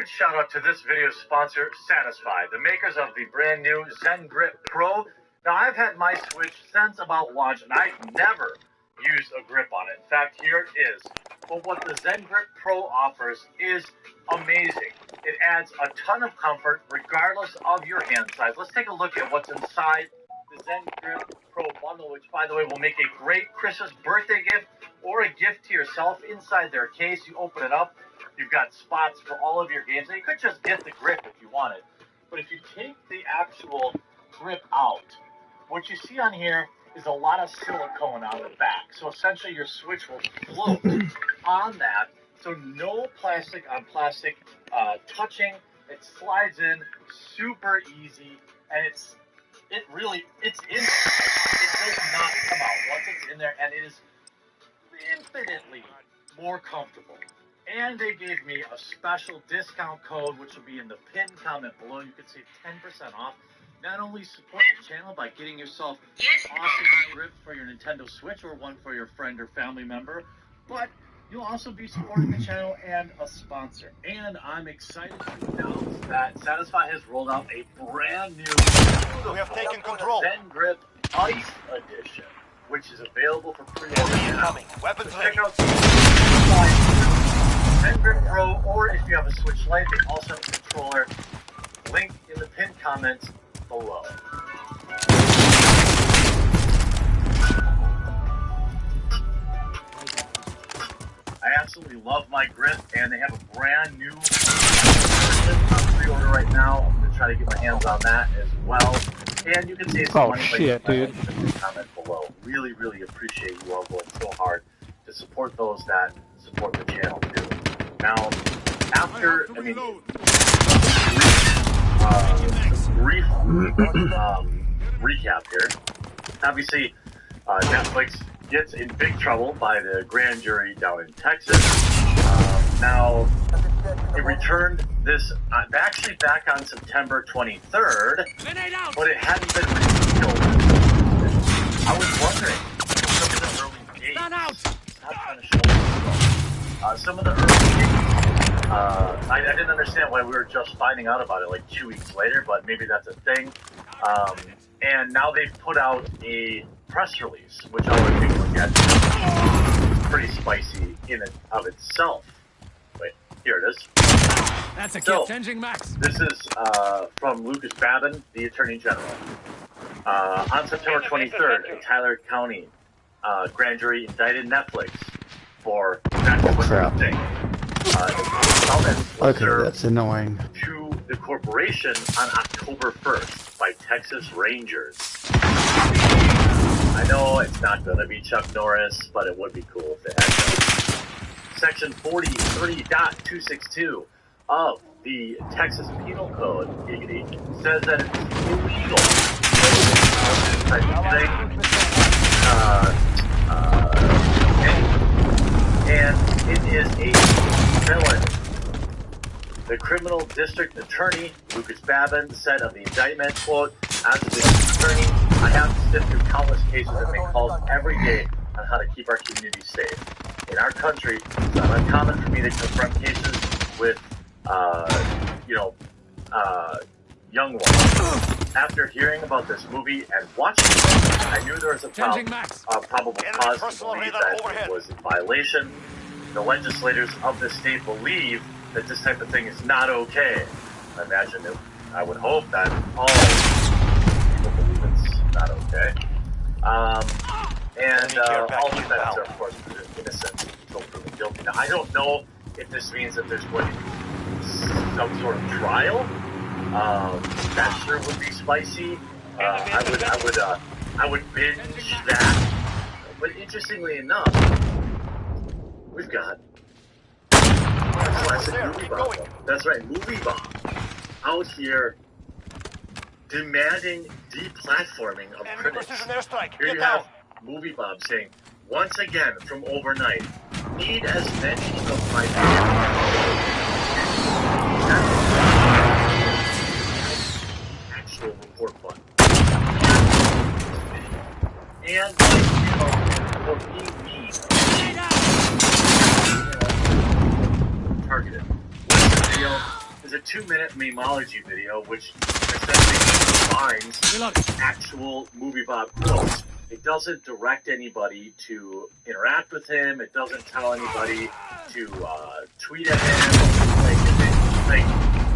huge shout out to this video's sponsor, Satisfy, the makers of the brand new Zen Grip Pro. Now, I've had my Switch since about launch, and I've never used a grip on it. In fact, here it is. But what the Zen Grip Pro offers is amazing. It adds a ton of comfort regardless of your hand size. Let's take a look at what's inside the Zen Grip Pro bundle, which, by the way, will make a great Christmas birthday gift or a gift to yourself. Inside their case, you open it up, you've got spots for all of your games. And you could just get the grip if you wanted. But if you take the actual grip out, what you see on here is a lot of silicone on the back. So essentially your Switch will float on that. So no plastic on plastic touching. It slides in super easy, and it's inside. It does not come out once it's in there, and it is infinitely more comfortable. And they gave me a special discount code, which will be in the pinned comment below. You can save 10% off. Not only support the channel by getting yourself an awesome grip for your Nintendo Switch or one for your friend or family member, but you'll also be supporting the channel and a sponsor. And I'm excited to announce that Satisfy has rolled out a brand new We have taken control. Zen Grip Ice Edition, which is available for pre-order now. Weapons So ready. check out Zen Grip Pro, or if you have a Switch Lite, they also have a controller. Link in the pinned comments below. I absolutely love my grip, and they have a brand new on pre-order right now. I'm going to try to get my hands on that as well. And you can save some money by using the comment below. Really, really appreciate you all going so hard to support those that support the channel too. Now, after, brief recap here. Obviously, Netflix gets in big trouble by the grand jury down in Texas. Now, it returned this actually back on September 23rd, but it hadn't been revealed. I was wondering some of the early dates. Stop trying to show me. Some of the early dates. I didn't understand why we were just finding out about it like 2 weeks later, but maybe that's a thing. And now they've put out a press release, which I'll take a look at. It's pretty spicy in and of itself. Wait, here it is. That's a gift engine, Max. This is from Lucas Babin, the Attorney General. On September 23rd, a Tyler County grand jury indicted Netflix for exactly what they're saying. Okay, that's annoying. To the corporation on October 1st by Texas Rangers. I know it's not going to be Chuck Norris, but it would be cool if they had that. Section 43.262 of the Texas Penal Code, giggity, says that it's illegal and it is a felony. The criminal district attorney, Lucas Babin, said of the indictment, quote, as a district attorney, I have to sift through countless cases and make calls every day on how to keep our community safe. In our country, it's not uncommon for me to confront cases with, young ones. After hearing about this movie and watching it, I knew there was a probable cause to believe that it was in violation. The legislators of the state believe that this type of thing is not okay. I would hope that all people believe it's not okay. And all defendants are, of course, innocent until proven guilty. Now, I don't know if this means that there's going to be some sort of trial. That sure would be spicy. I would binge that. But interestingly enough, we've got classic Movie Bomb. That's right, Movie Bomb out here demanding deplatforming of critics. Here you have Movie Bomb saying, once again from overnight, need as many of my actual report button. And what we need targeted. What's the deal? is a 2-minute memeology video, which essentially combines actual Movie Bob quotes. It doesn't direct anybody to interact with him. It doesn't tell anybody to tweet at him. Like,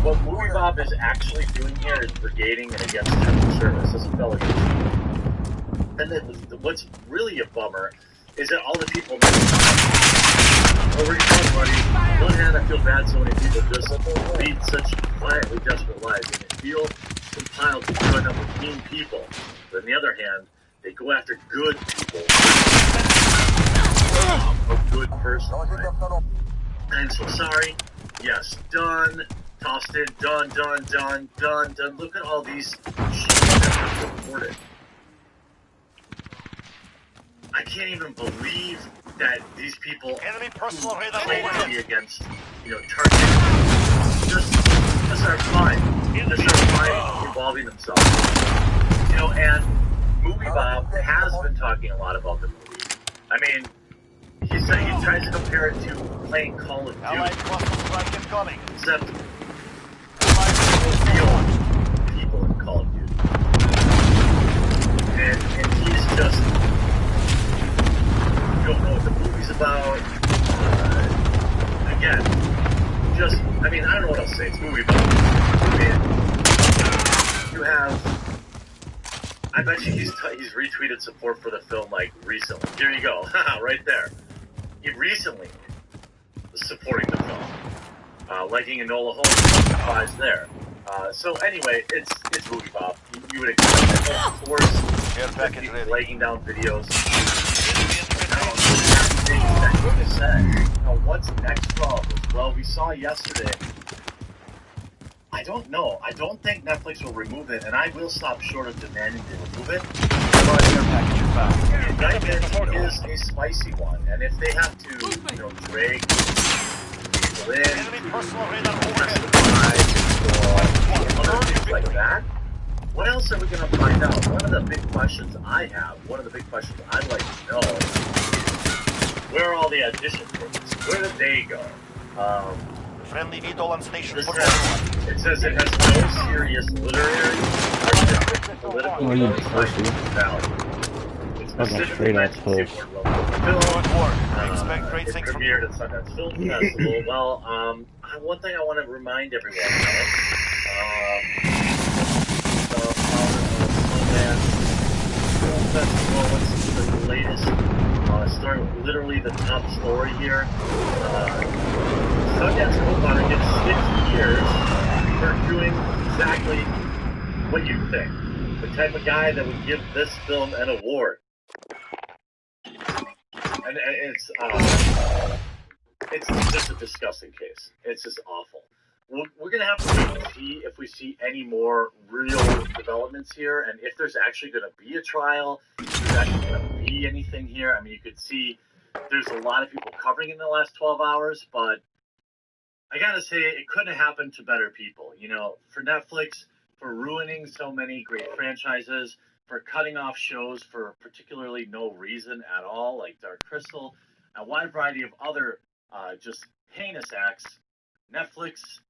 what Movie Bob is actually doing here is brigading and against public service. This is fellow YouTuber. And then what's really a bummer is that all the people over here, buddy. On one hand, I feel bad so many people just lead such quietly desperate lives, and they feel compiled to join up with mean people. But on the other hand, they go after good people. A good person, right? I'm so sorry. Yes, done. Tossed in. Done. Look at all these shit that were reported. I can't even believe that these people claim to be against, targeting, just are fine involving themselves. And Movie Bob has been talking a lot about the movie. I mean, he tries to compare it to playing Call of Duty, except real people in Call of Duty. And he's just, you don't know what the movie's about. Again, I don't know what else to say. It's Movie Bob. You have, I bet you he's retweeted support for the film, like, recently. Here you go. Right there. He recently was supporting the film. Liking Enola Holmes applies there. So anyway, it's Movie Bob. You would expect it, of course. He's liking down videos. What's next for all this? Well, we saw yesterday. I don't know. I don't think Netflix will remove it, and I will stop short of demanding they remove it. But the indictment is a spicy one, and if they have to, drag people in, testify, or other things like that, what else are we going to find out? One of the big questions I have, one of the big questions I'd like to know is, where are all the audition tapes? Where did they go? Friendly Edolan's nation. It says it has no serious literary, artistic, political, or value. It's specifically mentioned Seaboard Level Film. It premiered at Sundance Film Festival. Well, one thing I want to remind everyone of, Sundance Film Festival, what's the latest story, literally the top story here. Sundance Film gets 6 years for doing exactly what you think. The type of guy that would give this film an award. And it's just a disgusting case. It's just awful. We're going to have to wait and see if we see any more real developments here, and if there's actually going to be a trial, if there's actually going to be anything here. I mean, you could see there's a lot of people covering it in the last 12 hours, but I got to say, it couldn't have happened to better people. For Netflix, for ruining so many great franchises, for cutting off shows for particularly no reason at all, like Dark Crystal, a wide variety of other just heinous acts. Netflix,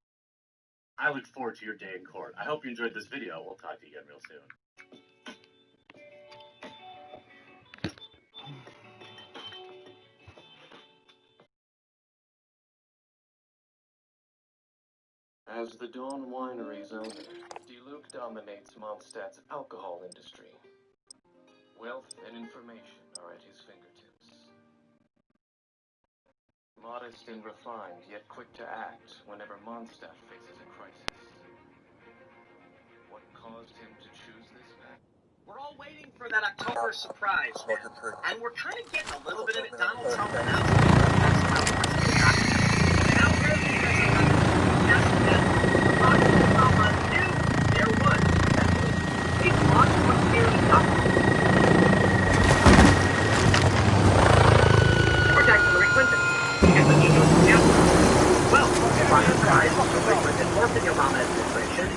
I look forward to your day in court. I hope you enjoyed this video. We'll talk to you again real soon. As the Dawn Winery's owner, DeLuke dominates Mondstadt's alcohol industry. Wealth and information are at his fingertips. Modest and refined, yet quick to act whenever Mondstadt faces a crisis. What caused him to choose this path? We're all waiting for that October surprise, and we're kind of getting a little bit of it. Donald Trump announced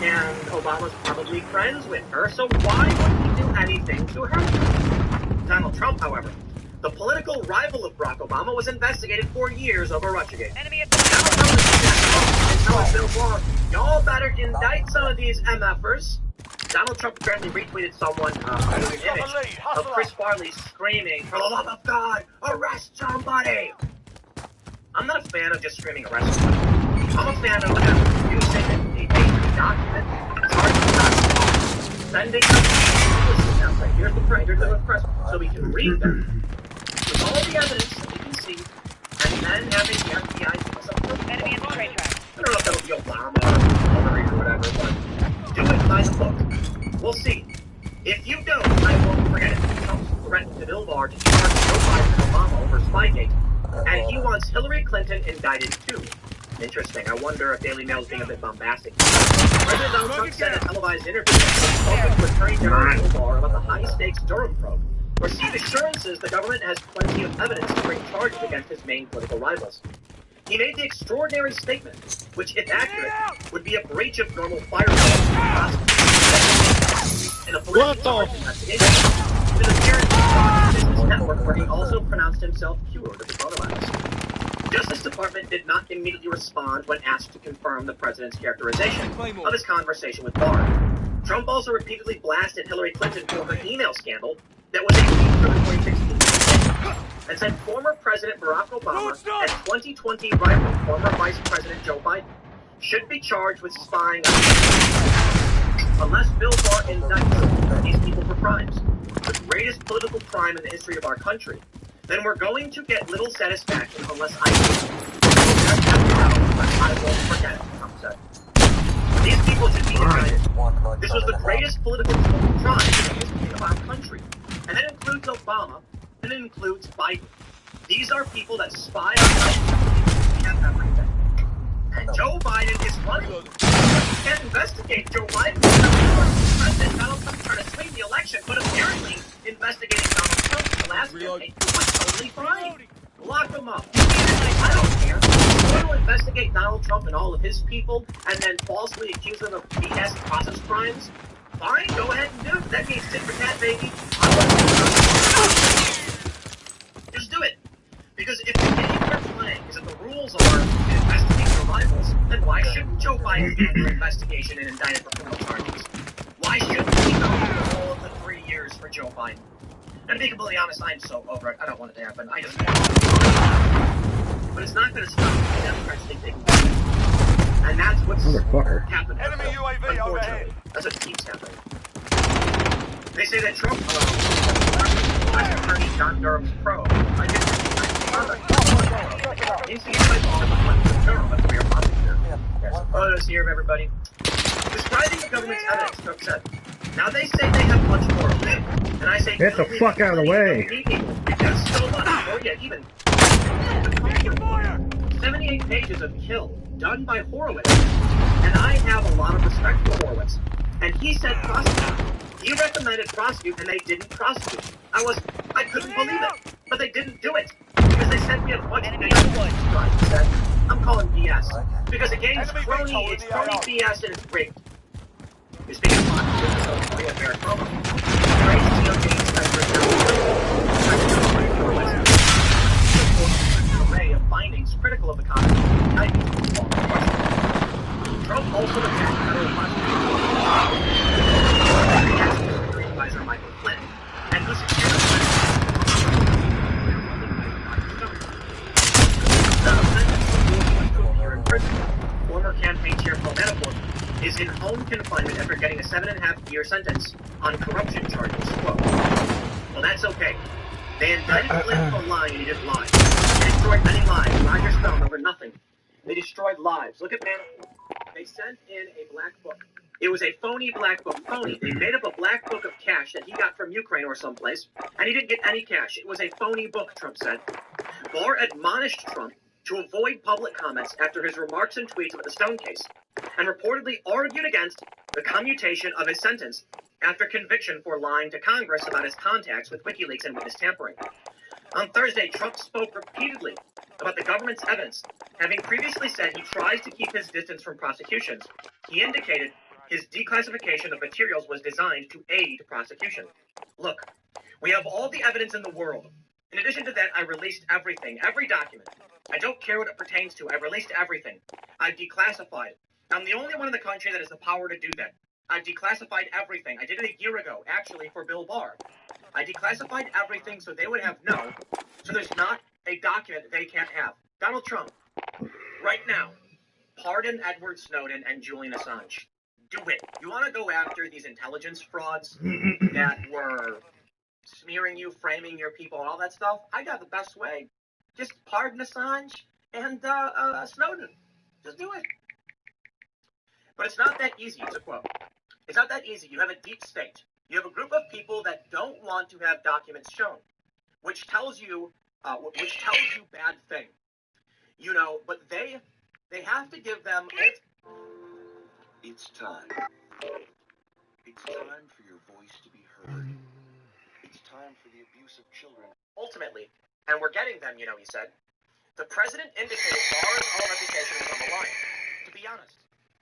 and Obama's probably friends with her, so why would he do anything to her? Donald Trump, however, the political rival of Barack Obama, was investigated for years over Russiagate. Donald Trump is telling Bill Barr, y'all better indict some of these MFers. Donald Trump apparently retweeted someone an image of Chris Farley screaming, "For the love of God, arrest somebody!" I'm not a fan of just screaming arrest somebody. I'm a fan of using a document, sending them. Here's the press, so we can read them with all the evidence that we can see, and then having the FBI give us a Enemy in the train track. I don't know if that would be Obama or Hillary or whatever, but do it by the book. We'll see. If you don't, I won't forget it. Trump's threatened to Bill Barr to charge Joe Biden and Obama over Spygate, and he wants Hillary Clinton indicted too. Interesting. I wonder if Daily Mail is being a bit bombastic. President Donald Trump said in a televised interview that with Attorney General Bill Barr about the high-stakes Durham probe, received assurances the government has plenty of evidence to bring charges against his main political rivals. He made the extraordinary statement, which, if accurate, would be a breach of normal firewall in a political investigation. With appearance on the Business Network, where he also pronounced himself cured of the coronavirus. Justice Department did not immediately respond when asked to confirm the president's characterization of his conversation with Barr. Trump also repeatedly blasted Hillary Clinton for her email scandal that was a leak from the 2016 and said former President Barack Obama and 2020 rival former Vice President Joe Biden should be charged with spying unless Bill Barr indicts these people for crimes, the greatest political crime in the history of our country. Then we're going to get little satisfaction unless I won't forget it, Trump said. These people should be indicted. This was the greatest political crime in the history of our country. And that includes Obama, and it includes Biden. These are people that spy on us and everything. And Joe Biden is running. You can't investigate Joe Biden. President Donald Trump trying to swing the election, but apparently investigating Donald Trump the last campaign was totally fine. Lock him up. I don't care. You want to investigate Donald Trump and all of his people, and then falsely accuse them of BS process crimes? Fine, go ahead and do it. That means tit for tat, baby. Just do it. Because if the game they're playing is that the rules are to investigate your rivals, then why shouldn't Joe Biden be under investigation and indicted for criminal charges? Why shouldn't he go through all of the 3 years for Joe Biden? And to be completely honest, I'm so over it. I don't want it to happen. I just want it to happen. But it's not going to stop the Democrats think they can do it. And that's what's happening. Enemy UAV overhead. That's what keeps happening. They say that Trump attorney John Durham's probe. I didn't oh, let's hear of everybody. Describing the government's evidence, Trump said. Now they say they have much more of it. And I say, get the fuck out of the way. Because so much, or yet even 78 pages of kill done by Horowitz. And I have a lot of respect for Horowitz. And he said prosecute. He recommended prosecute, and they didn't prosecute. I couldn't believe it. But they didn't do it. Because they said we have much bigger said, I'm calling BS. Because again, it's crony BS, and it's rigged. You're speaking of American program. An array of findings critical of the conduct of the Trump also attacked federal prosecutors, advisor Michael Flynn, and who secured in prison. Former campaign chair Paul Manafort is in home confinement after getting a 7.5-year sentence on corruption charges. Quote, well, that's okay. They indicted Flynn for lying and he didn't lie. They destroyed many lives. Roger Stone over nothing. They destroyed lives. Look at Manafort. They sent in a black book. It was a phony black book. Phony. They made up a black book of cash that he got from Ukraine or someplace, and he didn't get any cash. It was a phony book, Trump said. Barr admonished Trump to avoid public comments after his remarks and tweets about the Stone case, and reportedly argued against the commutation of his sentence after conviction for lying to Congress about his contacts with WikiLeaks and witness tampering. On Thursday, Trump spoke repeatedly about the government's evidence, having previously said he tries to keep his distance from prosecutions. He indicated his declassification of materials was designed to aid prosecution. Look, we have all the evidence in the world. In addition to that, I released everything, every document. I don't care what it pertains to. I've released everything. I've declassified. I'm the only one in the country that has the power to do that. I've declassified everything. I did it a year ago, actually, for Bill Barr. I declassified everything so they would have so there's not a document they can't have. Donald Trump, right now, pardon Edward Snowden and Julian Assange. Do it. You want to go after these intelligence frauds that were smearing you, framing your people, and all that stuff? I got the best way. Just pardon Assange and Snowden. Just do it. But it's not that easy. It's a quote. It's not that easy. You have a deep state. You have a group of people that don't want to have documents shown, which tells you bad thing. You know, but they have to give them. It's time. It's time for your voice to be heard. It's time for the abuse of children. Ultimately, and we're getting them, you know, he said. The president indicated Barr's own reputation was on the line. To be honest,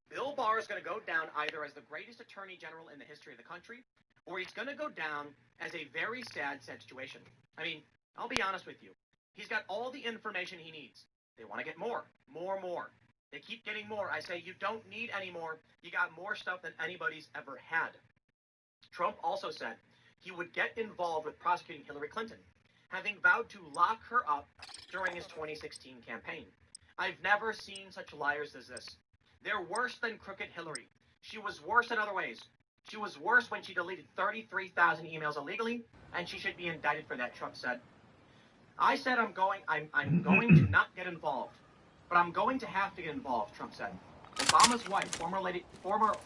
Bill Barr is going to go down either as the greatest attorney general in the history of the country, or he's going to go down as a very sad situation. I mean, I'll be honest with you. He's got all the information he needs. They want to get more. They keep getting more. I say, you don't need any more. You got more stuff than anybody's ever had. Trump also said he would get involved with prosecuting Hillary Clinton, having vowed to lock her up during his 2016 campaign. I've never seen such liars as this. They're worse than Crooked Hillary. She was worse in other ways. She was worse when she deleted 33,000 emails illegally, and she should be indicted for that, Trump said. I said I'm going to not get involved, but I'm going to have to get involved, Trump said. Obama's wife, former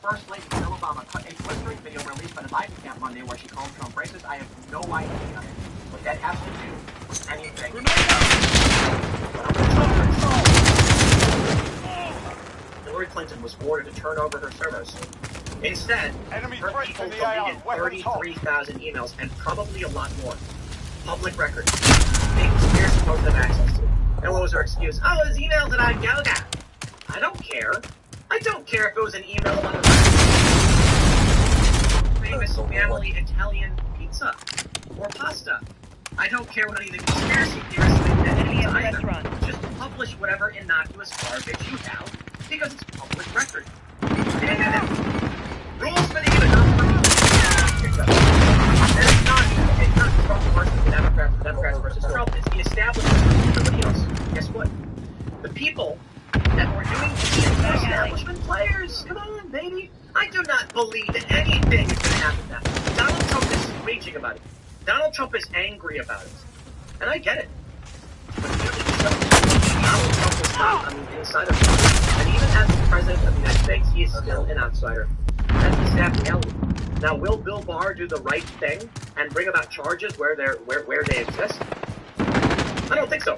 First Lady Michelle Obama, cut a blistering video released by the Biden camp Monday where she called Trump racist. I have no idea what that has to do with anything. Hillary Clinton was ordered to turn over her servers. Instead, her people deleted 33,000 emails and probably a lot more. Public records. Big conspiracy folks have access to. And what was her excuse? Oh, it was emails about yoga. I don't care. I don't care if it was an email about a famous family Italian pizza or pasta. I don't care what any of the conspiracy theorists think that it is either. Just publish whatever innocuous garbage you have because it's public record. And rules for the universe. And it's not Trump versus the Democrats versus Trump. It's the establishment versus everybody else. Guess what? The people that we're doing this are establishment players. Come on, baby. I do not believe that anything is going to happen now. Donald Trump is raging about it. Donald Trump is angry about it. And I get it. But Donald Trump is not on the inside of it. And even as the President of the United States, he is still an outsider. That's the sad reality. Now, will Bill Barr do the right thing and bring about charges where they exist? I don't think so.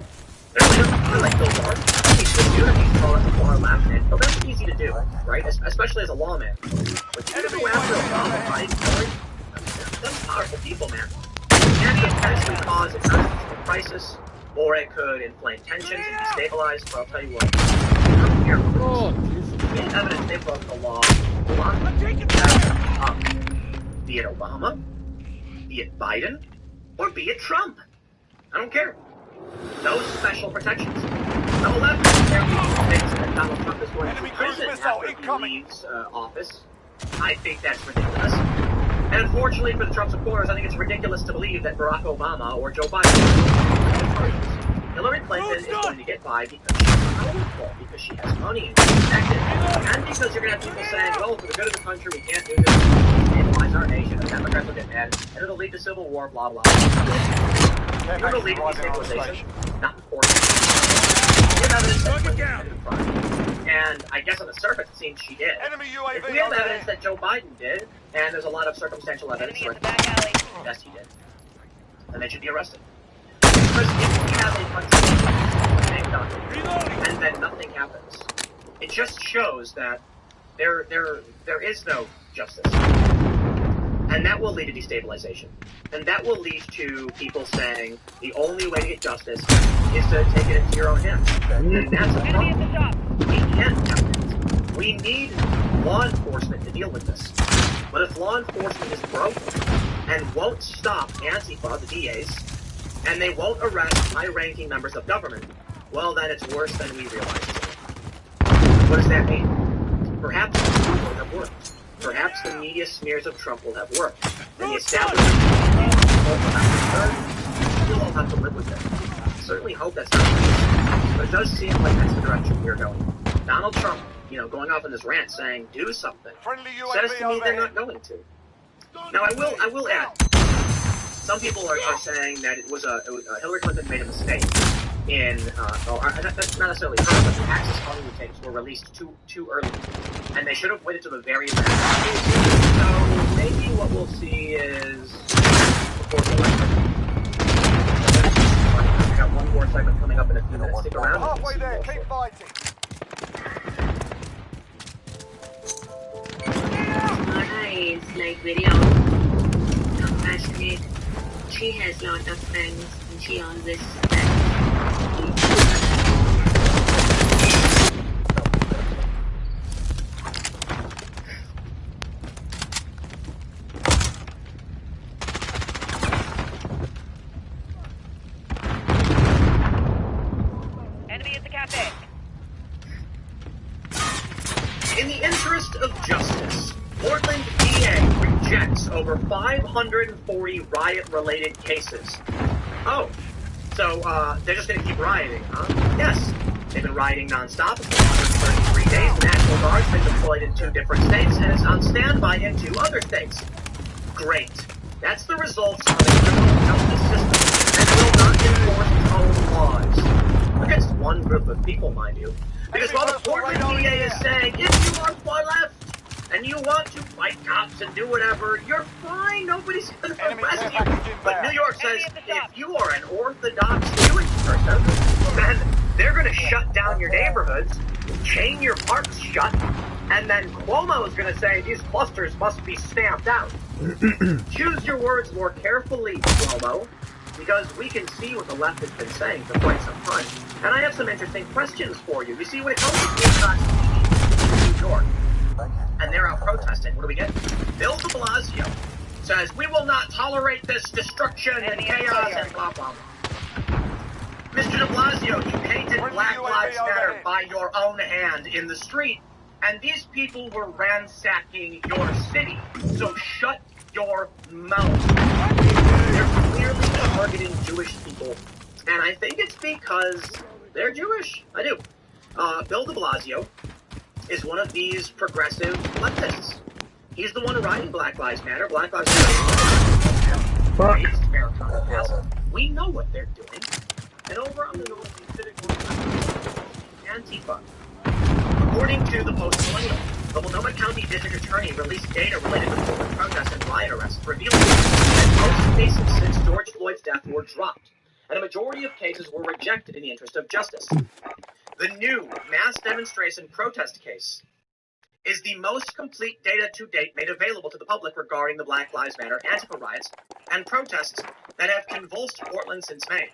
I like Bill Barr. He's good dude. He's calling the far left, but that's easy to do, right? Especially as a lawman. But you go after Obama, right? Those powerful people, man. And it can potentially cause a constitutional crisis, or it could inflame tensions and destabilize. But I'll tell you what. I'm here for this. In evidence they broke the law. Be it Obama, be it Biden, or be it Trump. I don't care. No special protections. No left thinks that Donald Trump is going to prison after he leaves office. I think that's ridiculous. And unfortunately for the Trump supporters, I think it's ridiculous to believe that Barack Obama or Joe Biden Hillary Clinton is going to get by because she's powerful, because she has money and she's connected, and because you're going to have people saying, well, for the good of the country, we can't do this, stabilize our nation, the Democrats will get mad, and it'll lead to civil war, blah, blah, blah. It'll lead to destabilization, not important. We have evidence that Clinton committed a crime. And I guess on the surface, it seems she did. If we have evidence that Joe Biden did, and there's a lot of circumstantial evidence that yes, he did, then they should be arrested. Because if we have a bunch of and then nothing happens, it just shows that there is no justice. And that will lead to destabilization. And that will lead to people saying the only way to get justice is to take it into your own hands. And that's a problem. We can't have that. We need law enforcement to deal with this. But if law enforcement is broken and won't stop Antifa, the DAs, and they won't arrest high-ranking members of government, well then it's worse than we realized. What does that mean? Perhaps the coup will have worked. Perhaps the media smears of Trump will have worked. And the establishment will have returned. We'll all have to live with it. I certainly hope that's not the case. But it does seem like that's the direction we're going. Donald Trump, going off on this rant saying, do something, says to me they're not going to. Now, I will add, some people are saying that it was Hillary Clinton made a mistake in, that's not necessarily her, but the Access Hollywood tapes were released too early, and they should have waited to the very last. So maybe what we'll see is before the election. I got one more segment coming up in a few minutes. Stick around. Halfway there, keep fighting. Mara is like very compassionate. She has lot of friends and she always enemy at the cafe. In the interest of justice, Portland DA rejects over 540 riot-related cases. Oh, so they're just going to keep rioting, huh? Yes, they've been rioting nonstop for 133 days. The National Guard's been deployed in 2 different states and is on standby in 2 other states. Great. That's the results of a criminal justice system that will not enforce its own laws. Against one group of people, mind you. Because while the Portland DA is saying, if you are far left, and you want to fight cops and do whatever, you're fine, nobody's going to arrest you. But New York says, if you are an Orthodox Jewish person, then they're going to shut down your neighborhoods, chain your parks shut, and then Cuomo is going to say these clusters must be stamped out. Choose your words more carefully, Cuomo, because we can see what the left has been saying for quite some time. And I have some interesting questions for you. You see, when it comes to TV in New York, and they're out protesting, what do we get? Bill de Blasio says, we will not tolerate this destruction and chaos and blah, blah, blah. Mr. de Blasio, you painted Black Lives Matter by your own hand in the street, and these people were ransacking your city. So shut your mouth. They're clearly targeting Jewish people, and I think it's because they're Jewish. I do. Bill de Blasio is one of these progressive leftists. He's the one writing Black Lives Matter. Black Lives Matter. We know what they're doing. And over on the Northeast Civic Antifa. According to the Post-Millennial, the Multnomah County District Attorney released data related to Portland protests and riot arrests, revealing that most cases since George Floyd's death were dropped, and a majority of cases were rejected in the interest of justice. The new mass demonstration protest case is the most complete data to date made available to the public regarding the Black Lives Matter Antifa riots and protests that have convulsed Portland since May.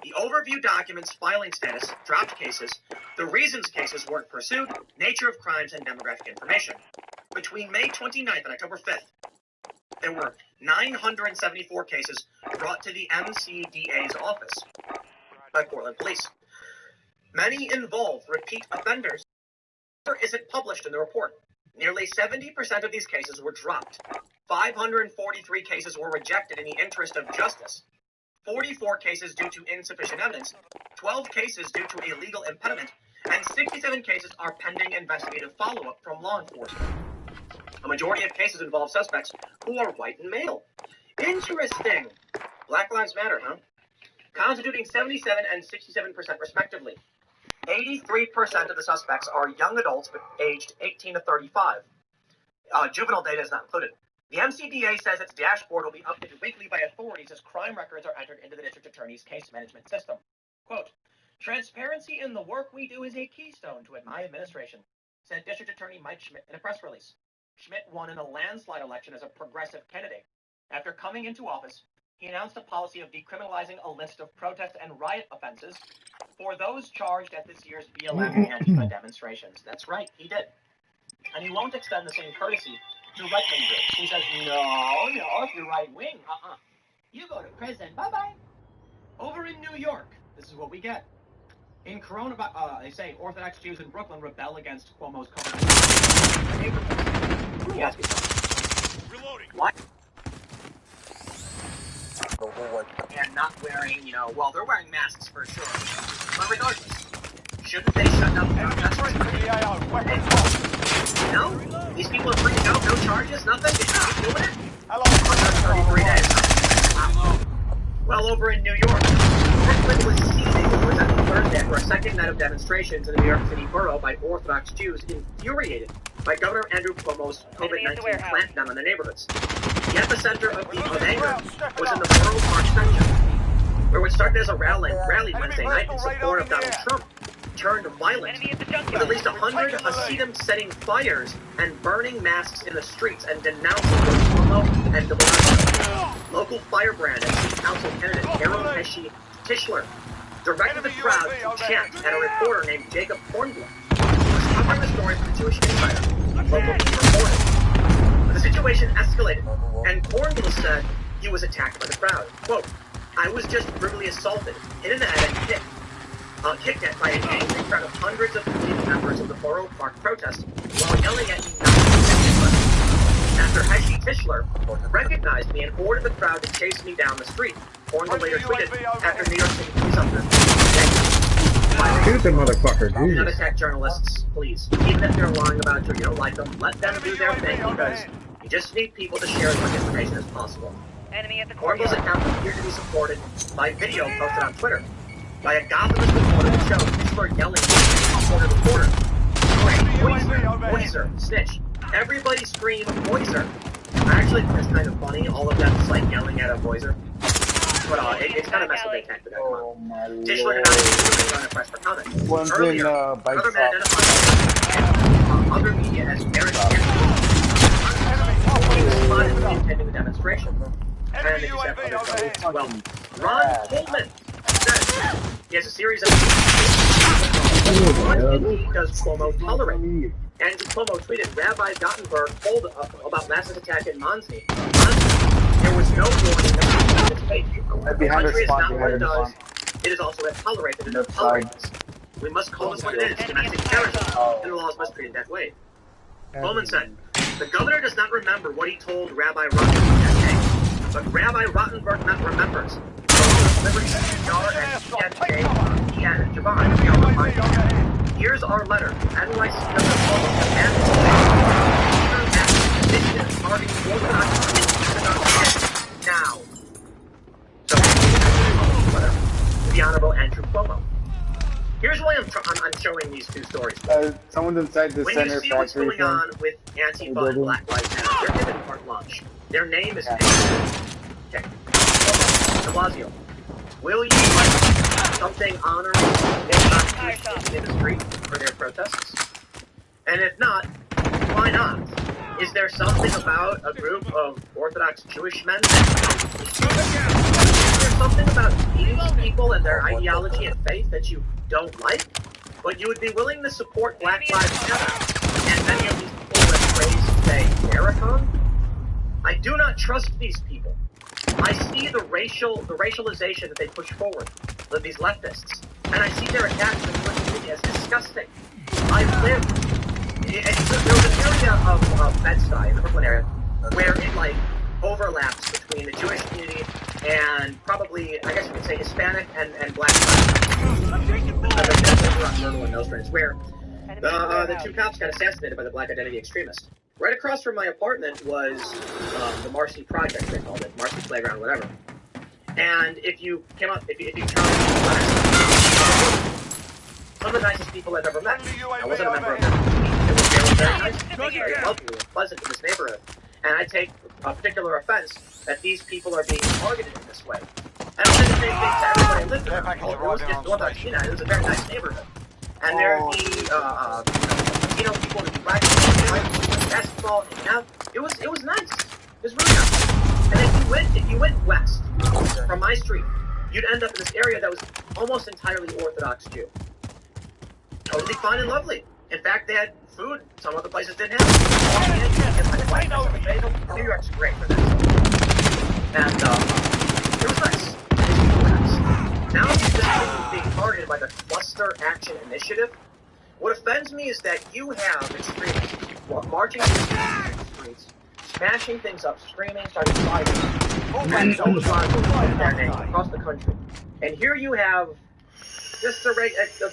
The overview documents filing status, dropped cases, the reasons cases weren't pursued, nature of crimes, and demographic information. Between May 29th and October 5th, there were 974 cases brought to the MCDA's office by Portland police. Many involve repeat offenders. Isn't published in the report. Nearly 70% of these cases were dropped. 543 cases were rejected in the interest of justice. 44 cases due to insufficient evidence. 12 cases due to a legal impediment. And 67 cases are pending investigative follow-up from law enforcement. A majority of cases involve suspects who are white and male. Interesting. Black Lives Matter, huh? Constituting 77 and 67% respectively. 83% of the suspects are young adults aged 18 to 35. Juvenile data is not included. The MCDA says its dashboard will be updated weekly by authorities as crime records are entered into the district attorney's case management system. Quote, transparency in the work we do is a keystone to my administration, said District Attorney Mike Schmidt in a press release. Schmidt won in a landslide election as a progressive candidate. After coming into office, he announced a policy of decriminalizing a list of protest and riot offenses for those charged at this year's BLM Antifa demonstrations. That's right, he did. And he won't extend the same courtesy to right-wing groups. He says, no, if you're right-wing, you go to prison, bye-bye. Over in New York, this is what we get. In Corona, they say Orthodox Jews in Brooklyn rebel against Cuomo's COVID-19. Yes. Reloading. What? And not wearing, well, they're wearing masks for sure. But regardless, shouldn't they shut down protesters? No? These people are free to go? No charges? Nothing? They should keep doing it? How long? 33 days. Well, over in New York, Brooklyn was seething. It was at the Thursday for a second night of demonstrations in the New York City borough by Orthodox Jews infuriated by Governor Andrew Cuomo's COVID-19 clampdown on their neighborhoods. The epicenter of anger was in the Borough Park section, where it started as a rally Wednesday night in support of Donald Trump, turned violent, with at least 100 Hasidim setting fires and burning masks in the streets and denouncing both Cuomo and de Blasio. Local firebrand and city council candidate Aaron Heshi Tischler directed the crowd to chant at a reporter named Jacob Kornblum, who was covering the story for the Jewish Insider. Local news reported. But the situation escalated, and Kornblum said he was attacked by the crowd. Quote, "I was just brutally assaulted, hit in the head and kicked at by an angry crowd of hundreds of community members of the Borough Park protest while yelling at me not to get After Heshi Tischler recognized me and ordered the crowd to chase me down the street." Kornblum later tweeted after New York City police officers. Shoot the motherfucker, Do not attack journalists, please. Even if they're lying about you, you don't like them, let them do their thing because you just need people to share as much information as possible. Enemy at the Kornblum's courtyard. account appeared to be supported by video posted on Twitter by a Gothamist reporter who showed Tischler yelling at the reporter. Poiser, snitch. Everybody scream Poiser. Actually, it's kind of funny, all of them just like yelling at a Poiser. But it's kind of messed up, they can't do that. Come on. Tischler did not even on a press for comment. Earlier, another man identified other media as Eric Anthony. He was spotted attending the demonstration. And they just have other well, Ron Coleman says he has a series of what indeed does Cuomo tolerate? Andrew Cuomo tweeted, Rabbi Gottenberg told about last night's attack in Monsney. There was no warning that was fake. The country is not what it does. It is also tolerated and not tolerate this. We must call this what it is, domestic terrorism, and the laws must treat it that way. Coleman said, the governor does not remember what he told Rabbi Rottenberg that day, but Rabbi Rottenberg remembers. Liberty, Jar, and Javon. Here's our letter. NYC now. So, the Honorable Andrew Cuomo. Here's why I'm showing these two stories. Someone's inside the when center you see what's factory going on with Antifa and Black Lives Matter, they're given carte blanche. Their name is okay. De Blasio. Will you like something honorable based on in the street for their protests? And if not, why not? Is there something about a group of Orthodox Jewish men? Is there something about these people and their ideology and faith that you don't like? But you would be willing to support Black Lives Matter and many of these people that praise, say, Farrakhan? I do not trust these people. I see the racialization that they push forward with these leftists, and I see their attacks on social media as disgusting. I live. There was an area of Bed-Stuy, in the Brooklyn area, where it like overlaps between the Jewish community and probably, I guess you could say, Hispanic and Black community. Where the two cops got assassinated by the Black Identity extremists. Right across from my apartment was the Marcy Project, they called it, Marcy Playground, whatever. And if you came up, if you counted some of the nicest people I've ever met. I wasn't a member of them. They were very nice, very lovely and pleasant in this neighborhood. And I take a particular offense that these people are being targeted in this way. I don't say the same thing to everybody I lived in. It was just North Argentina. It was a very nice neighborhood. And there'd be, Latino people, the black people, basketball, hanging out. It was nice. It was really nice. And if you went west from my street, you'd end up in this area that was almost entirely Orthodox Jew. Totally fine and lovely. In fact, they had food some other places didn't have. New York's great for that. And it was nice. Now these people being targeted created by the Cluster Action Initiative. What offends me is that you have extremists marching through the streets, smashing things up, screaming, starting fighting, across the country. And here you have just a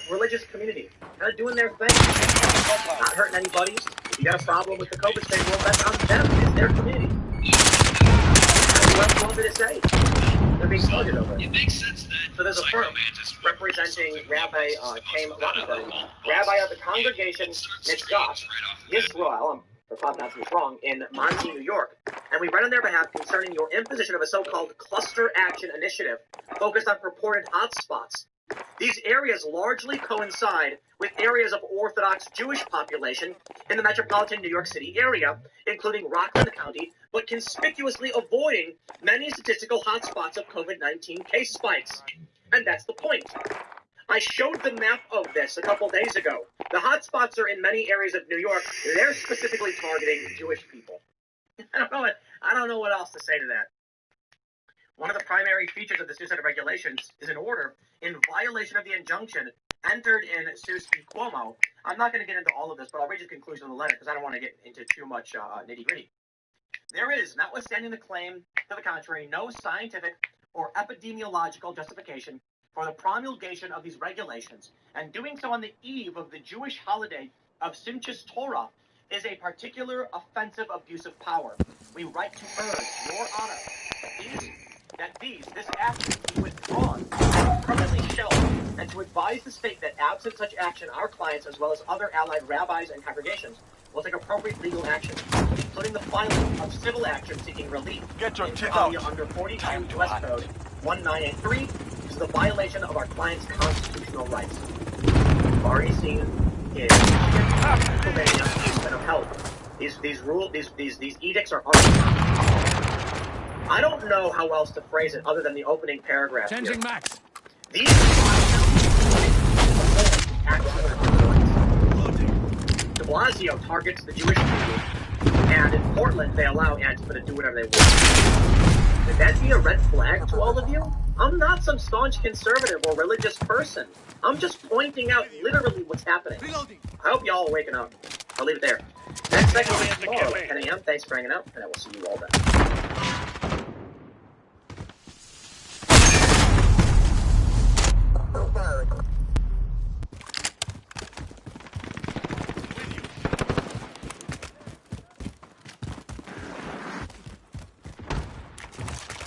religious community kind of doing their thing, not hurting anybody. If you got a problem with the COVID thing, well, that's on them. It's their community. What else wanted to say? They're being targeted over it. It makes sense that so there's a firm representing Rabbi Chaim Rottenberg, Rabbi of the Congregation Mitzvot Yisrael, or pronouncing this wrong, in Monsey, New York, and we read on their behalf concerning your imposition of a so-called Cluster Action Initiative focused on purported hotspots. These areas largely coincide with areas of Orthodox Jewish population in the metropolitan New York City area, including Rockland County, but conspicuously avoiding many statistical hotspots of COVID-19 case spikes. And that's the point. I showed the map of this a couple days ago. The hotspots are in many areas of New York. They're specifically targeting Jewish people. I don't know what else to say to that. One of the primary features of this new set of regulations is an order in violation of the injunction entered in Sues v. Cuomo. I'm not going to get into all of this, but I'll read the conclusion of the letter because I don't want to get into too much nitty-gritty. There is, notwithstanding the claim to the contrary, no scientific or epidemiological justification for the promulgation of these regulations, and doing so on the eve of the Jewish holiday of Simchas Torah is a particular offensive abuse of power. We write to urge your honor that this action be withdrawn and permanently shelved, and to advise the state that absent such action, our clients, as well as other allied rabbis and congregations, will take appropriate legal action, including the filing of civil action seeking relief under 42 U.S. Code 1983, which is the violation of our clients' constitutional rights. We've already seen in Pennsylvania and upheld. These edicts are unconstitutional. I don't know how else to phrase it other than the opening paragraph. Changing max. These De Blasio targets the Jewish people, and in Portland they allow Antifa to do whatever they want. Would that be a red flag to all of you? I'm not some staunch conservative or religious person. I'm just pointing out literally what's happening. I hope y'all are waking up. I'll leave it there. Next segment is tomorrow at 10 a.m. Thanks for hanging out, and I will see you all then.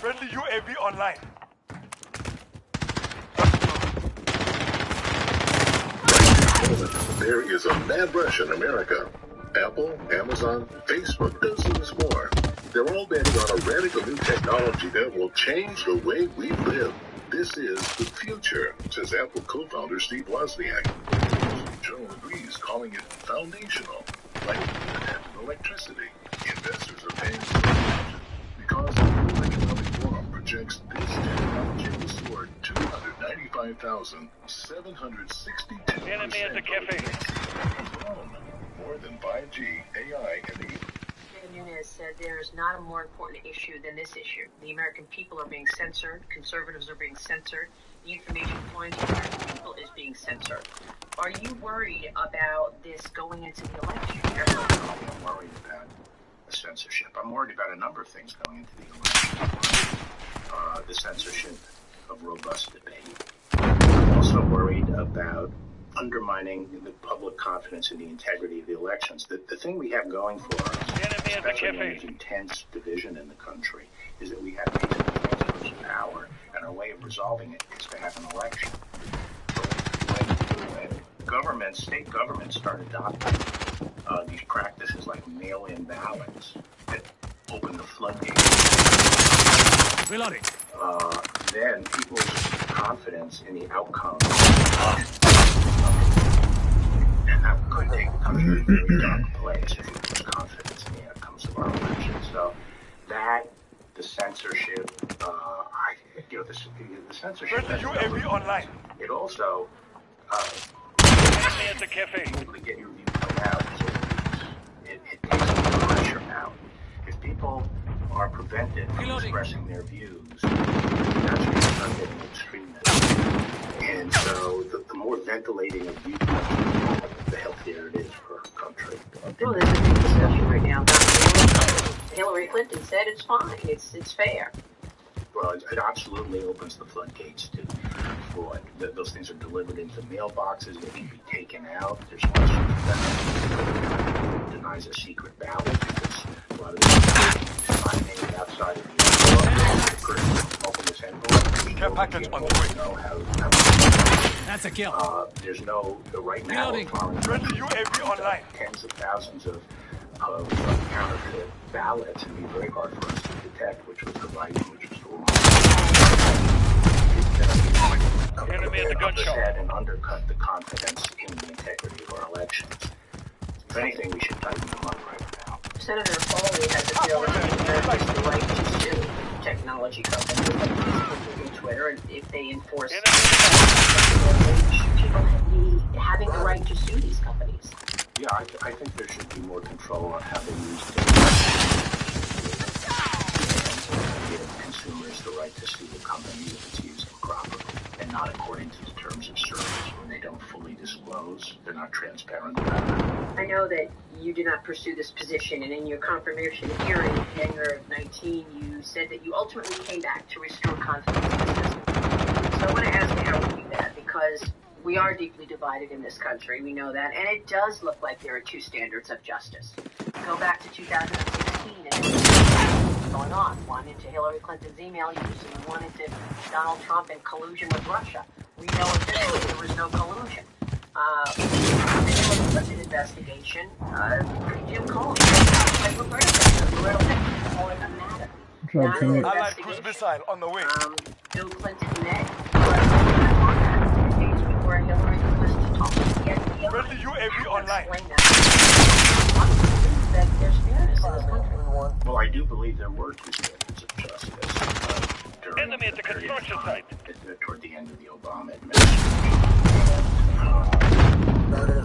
Friendly UAV online. There is a mad rush in America. Apple, Amazon, Facebook, dozens more. They're all betting on a radical new technology that will change the way we live. This is the future, says Apple co-founder Steve Wozniak. Joe agrees, calling it foundational, like internet and electricity. Investors are paying attention because the World Economic Forum projects this technology will soar 295,762%. More than 5G, AI, and the Nunes said there is not a more important issue than this issue. The American people are being censored. Conservatives are being censored. The information flowing to the American people is being censored. Are you worried about this going into the election? I'm worried about the censorship. I'm worried about a number of things going into the election. The censorship of robust debate. I'm also worried about undermining the public confidence in the integrity of the elections. The thing we have going for us, especially in this intense division in the country, is that we have basically transfers of power, and our way of resolving it is to have an election. When state governments start adopting these practices like mail-in ballots that open the floodgates, Reloading. Then people's confidence in the outcome and that could take the country to a very dark place if people's confidence in the outcomes of our elections. So that, the censorship, the censorship. UAV online. It also at the cafe. able to get your viewpoint out. So it takes the pressure out. If people are prevented from expressing their views, that's when you start getting extremism. And And so the more ventilating of you, the healthier it is for our country. Well, there's a big discussion right now about Hillary Clinton said it's fine, it's fair. Well, it absolutely opens the floodgates to fraud. Those things are delivered into mailboxes. They can be taken out. There's one that denies a secret ballot because a lot of these signing outside of the envelope. The person open this envelope. Care package on the way. Know how That's a kill. there's no right now. Friendly UAV online. Tens of thousands of counterfeit ballots, and it'd be very hard for us to detect which was the right and which was the wrong. Enemy at the gun shop. And undercut the confidence in the integrity of our elections. If anything, we should tighten them up right now. Senator Foley has a bill that gives the right to sue technology companies like Facebook and Twitter, and if they enforce people having the right to sue these companies. Yeah, I think there should be more control on how they use data. Give consumers the right to sue the company if it's used improperly, and not according to the terms of service when they don't fully disclose. They're not transparent about it. I know that you did not pursue this position, and in your confirmation hearing in January of 19, you said that you ultimately came back to restore confidence in the system. So I want to ask you how you do that, because we are deeply divided in this country, we know that, and it does look like there are two standards of justice. Go back to 2016 and what's going on. One into Hillary Clinton's email use and one into Donald Trump and collusion with Russia. We know officially there was no collusion. The Hillary Clinton investigation, Jim Comey, like Loretta Matter. Allied cruise missile on the way. Bill Clinton May. Where Hillary was to talk to the FBI. Friendly UAV online. That there's fairness in this country. Well, I do believe there were two standards of justice during Enemy at the construction site. Toward the end of the Obama administration.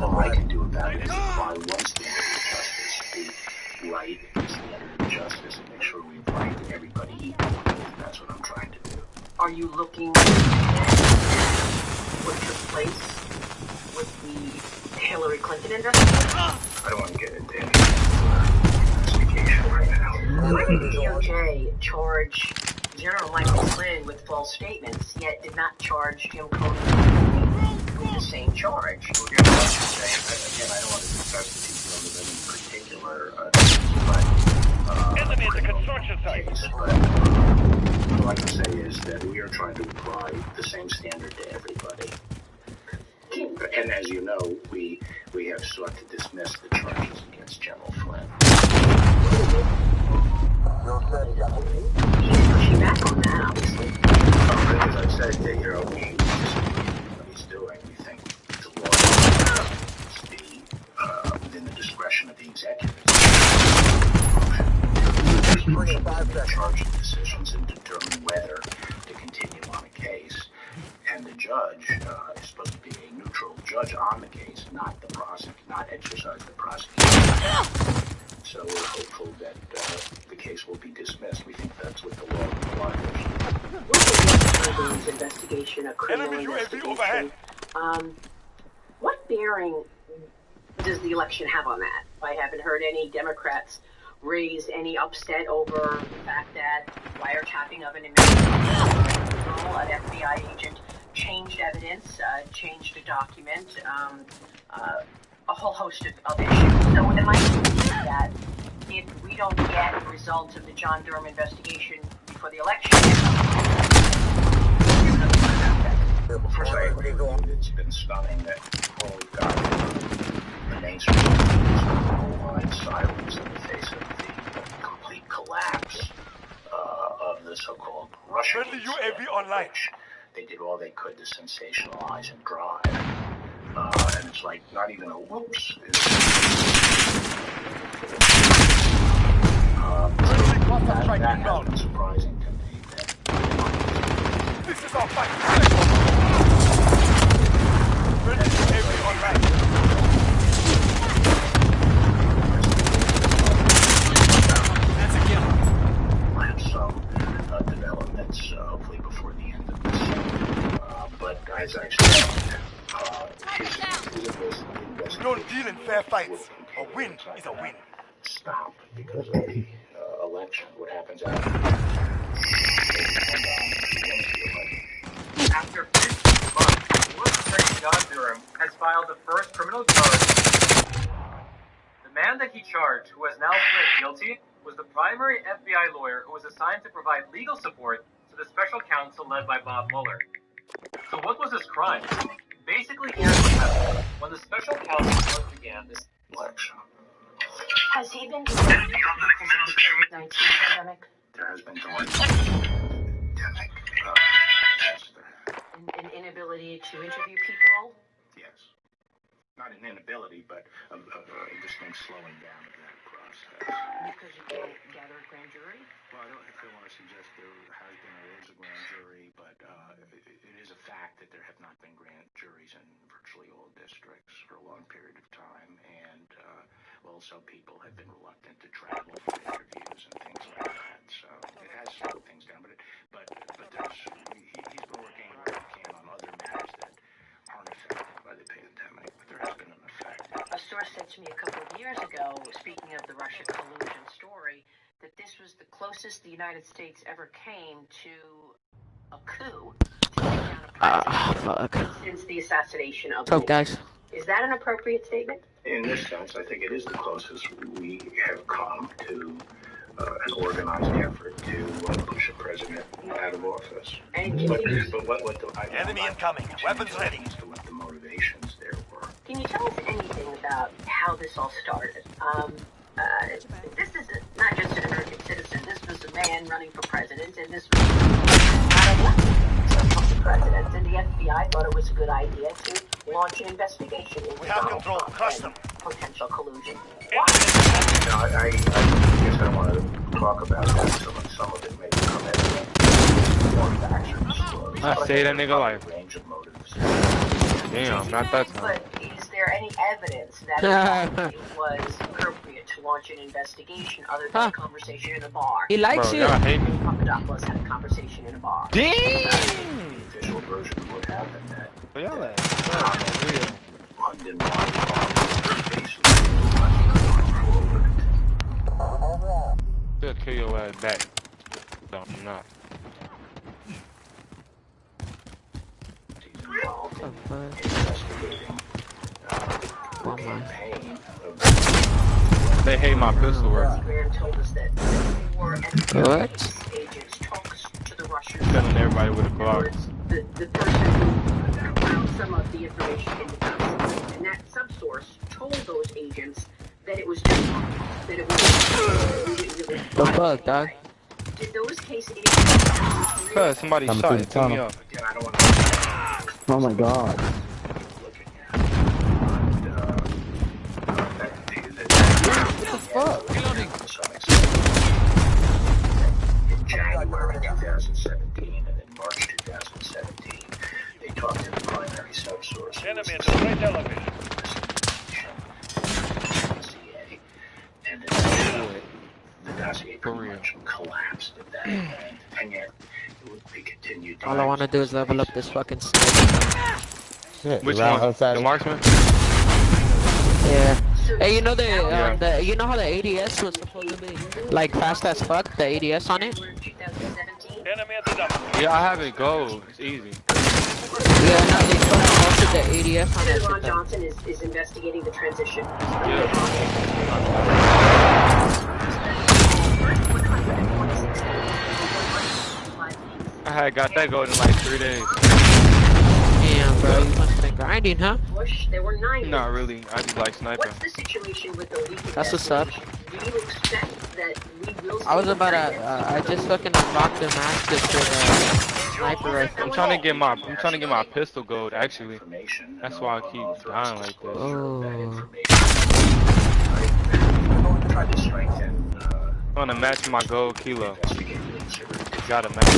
All I can do about it is apply one standard of justice, the right standard of justice, and make sure we apply it to everybody equally. That's what I'm trying to do. Are you looking at what took place with the Hillary Clinton investigation? I don't want to get into any investigation right now. Why did the DOJ charge General Michael Flynn with false statements, yet did not charge Jim Comey with the same charge? Well, again, I don't want to discuss the details of any particular enemy at the construction site. Case, but all I can say is that we are trying to apply the same standard to everybody. And as you know, we have sought to dismiss the charges against General Flynn. He's pushing back on that, obviously. As I said, what he's doing, we think the law is within the discretion of the executive. Charge the decisions and determine whether to continue on a case. And the judge is supposed to be a neutral judge on the case, not exercise the prosecution. So we're hopeful that the case will be dismissed. We think that's what the law requires. This investigation, a criminal investigation. What bearing does the election have on that? I haven't heard any Democrats raise any upset over the fact that wiretapping of an FBI agent changed evidence, changed a document, a whole host of issues. So am I thinking that if we don't get the results of the John Durham investigation before the election, first I agree with you. It's been stunning that all we've got the mainstream is worldwide silence in the face of the complete collapse of the so-called Russian UAV online. They did all they could to sensationalize and drive. And it's like not even a whoops. That has been surprising to me. This is our fight. Friendly UAV online. That's a kill. Plan some developments, hopefully before the end of this. But guys, actually. because of the election. What happens after? After 15 months, U.S. Attorney John Durham has filed the first criminal charge. The man that he charged, who has now pled guilty, was the primary FBI lawyer who was assigned to provide legal support to the special counsel led by Bob Mueller. So what was his crime? Basically, here's what happened. When the special counsel first began this election. Has he been detained because of the COVID-19 pandemic? There has been delayed pandemic. Yes, there has. An inability to interview people? Yes. Not an inability, but this thing's slowing down that process. Because you can't gather a grand jury? Well, I don't want to suggest there has been or is a grand jury, but it is a fact that there have not been grand juries in virtually all districts for a long period of time, and some people have been reluctant to travel for interviews and things like that. So it has slowed things down, but he's been working where he can on other matters that aren't affected by the pandemic, but there has been an effect. A source said to me a couple of years ago, speaking of the Russia collusion story, that this was the closest the United States ever came to a coup to take down a president since the assassination of What's up, guys? Is that an appropriate statement? In this sense, I think it is the closest we have come to an organized effort to push a president out of office. But what Enemy incoming. Weapons ready. As to what the motivations there were. Can you tell us anything about how this all started? This is not just an American citizen. This was a man running for president, and this was the president. And the FBI thought it was a good idea to launch an investigation into potential collusion. I guess I want to talk about that. Some of it may become evident. More facts are disclosed. I say that nigga like. Range of motives. Damn, not that time. But is there any evidence that it was appropriate to launch an investigation other than a conversation in a bar? He likes Bro, you. Y'all hate me. Papadopoulos had a conversation in a bar. Damn! The official version of what happened that Y'all like. London basically forward. They'll kill your ass back. No, I'm not. They hate my pistol work. What? Killing everybody with a Glock. The person who found some of the information in the house, and that subsource told those agents that it was just that it was really The fuck, dog? Did those case agents? Cuz somebody shot and took me off. Oh my god. What the fuck? In January 2017 and in March 2017, they talked to the primary subsource. Enemy at the right elevator. And the dossier pretty much collapsed at that point, and yet it would be continued. All I want to do is level up this fucking sniper. Which one? The marksman? Yeah. Hey, you know you know how the ADS was supposed to be like fast as fuck? The ADS on it? Yeah, I have it gold. It's easy. Yeah, no, they posted the ADS on it. Ron Johnson is investigating the transition. I had got that gold in like 3 days. Damn, bro, you must have been grinding, huh? Bush, there were 9. Not really. I just like sniping. What's the situation with the leak? That's what's up. Do you expect that we will see I was about to, I just fucking unlocked the master for the sniper rifle. I'm trying to get my pistol gold actually. That's why I keep dying like this. Oh. I want to match my gold kilo. Gotta match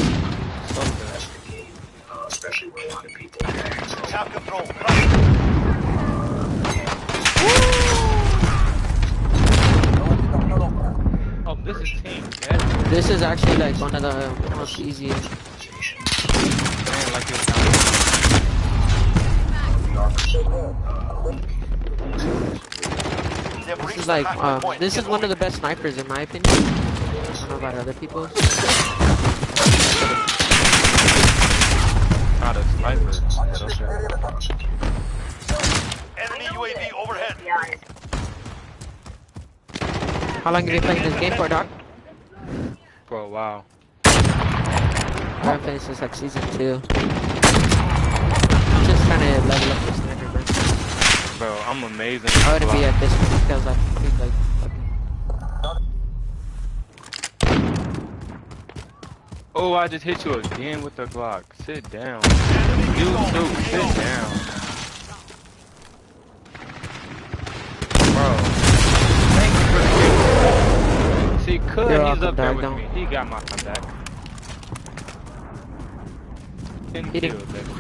something. Especially where a lot of people have control. Oh, this is team. Yeah. This is actually like one of the most easiest. Man, like this. This is like, this is one of the best snipers in my opinion. I don't know about other people's. Not a sniper. Enemy UAV overhead. How long have you been playing this game for, Doc? For a while. I've played since like season 2. I'm just trying to level up the sniper, bro. Bro, I'm amazing. I wouldn't be at this point because I've been like Oh, I just hit you again with the Glock. Sit down. You too. Sit down. Bro. Thank you for the kill. See, he's up there with me. He got my back. 10 kills, baby.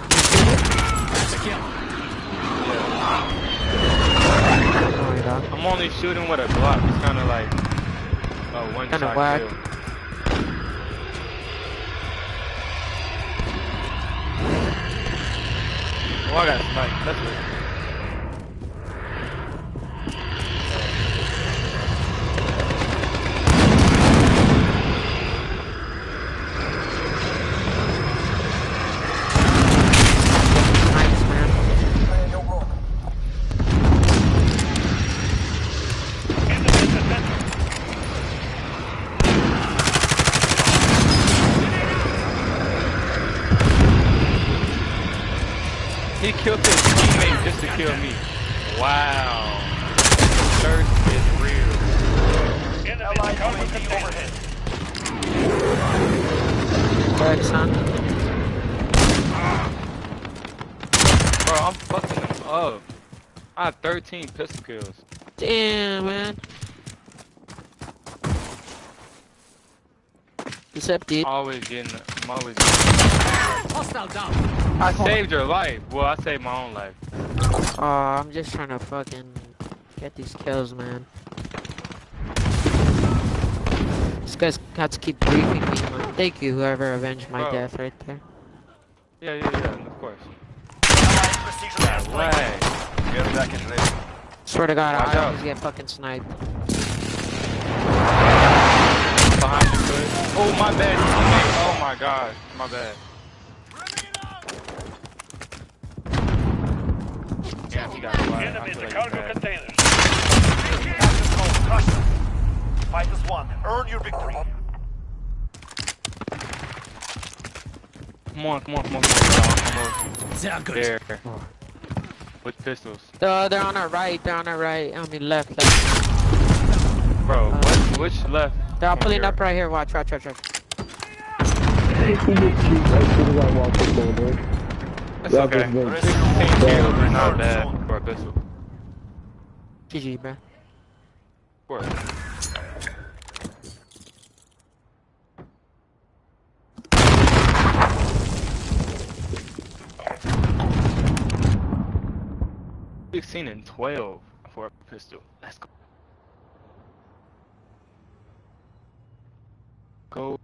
That's a kill. Yeah. I'm only shooting with a Glock. It's kind of like a one-shot kill. Oh, I got sniped. That's it. He killed his teammate just to kill me. Wow. Thirst is real. Allied UAV overhead. Alright, son. Bro, I'm fucking him up. I have 13 pistol kills. Damn, man. What's up, dude? I'm always getting. Hostile down. I saved your life. Well, I saved my own life. I'm just trying to fucking get these kills, man. This guy's got to keep briefing me, man. Thank you, whoever avenged my death right there. Yeah, of course. Way. Get back into this. Swear to God, Watch I out. always get fucking sniped. Behind you, good. Oh, my bad. Teammate. Oh my god. My bad. Yeah, he got flagged. Enemy in the cargo containers. Captain Cole, crush them. Fight as one. Earn your victory. Come on. Sehr good. There. With pistols. They're on our right. I mean left. Bro, which left? They're all pulling up right here. Watch. Hey, he just shoot as soon as I walk in there, dude. That's okay. 16 kills are not bad for a pistol. GG, bro. What? $16 and $12 for a pistol. Let's go. Go.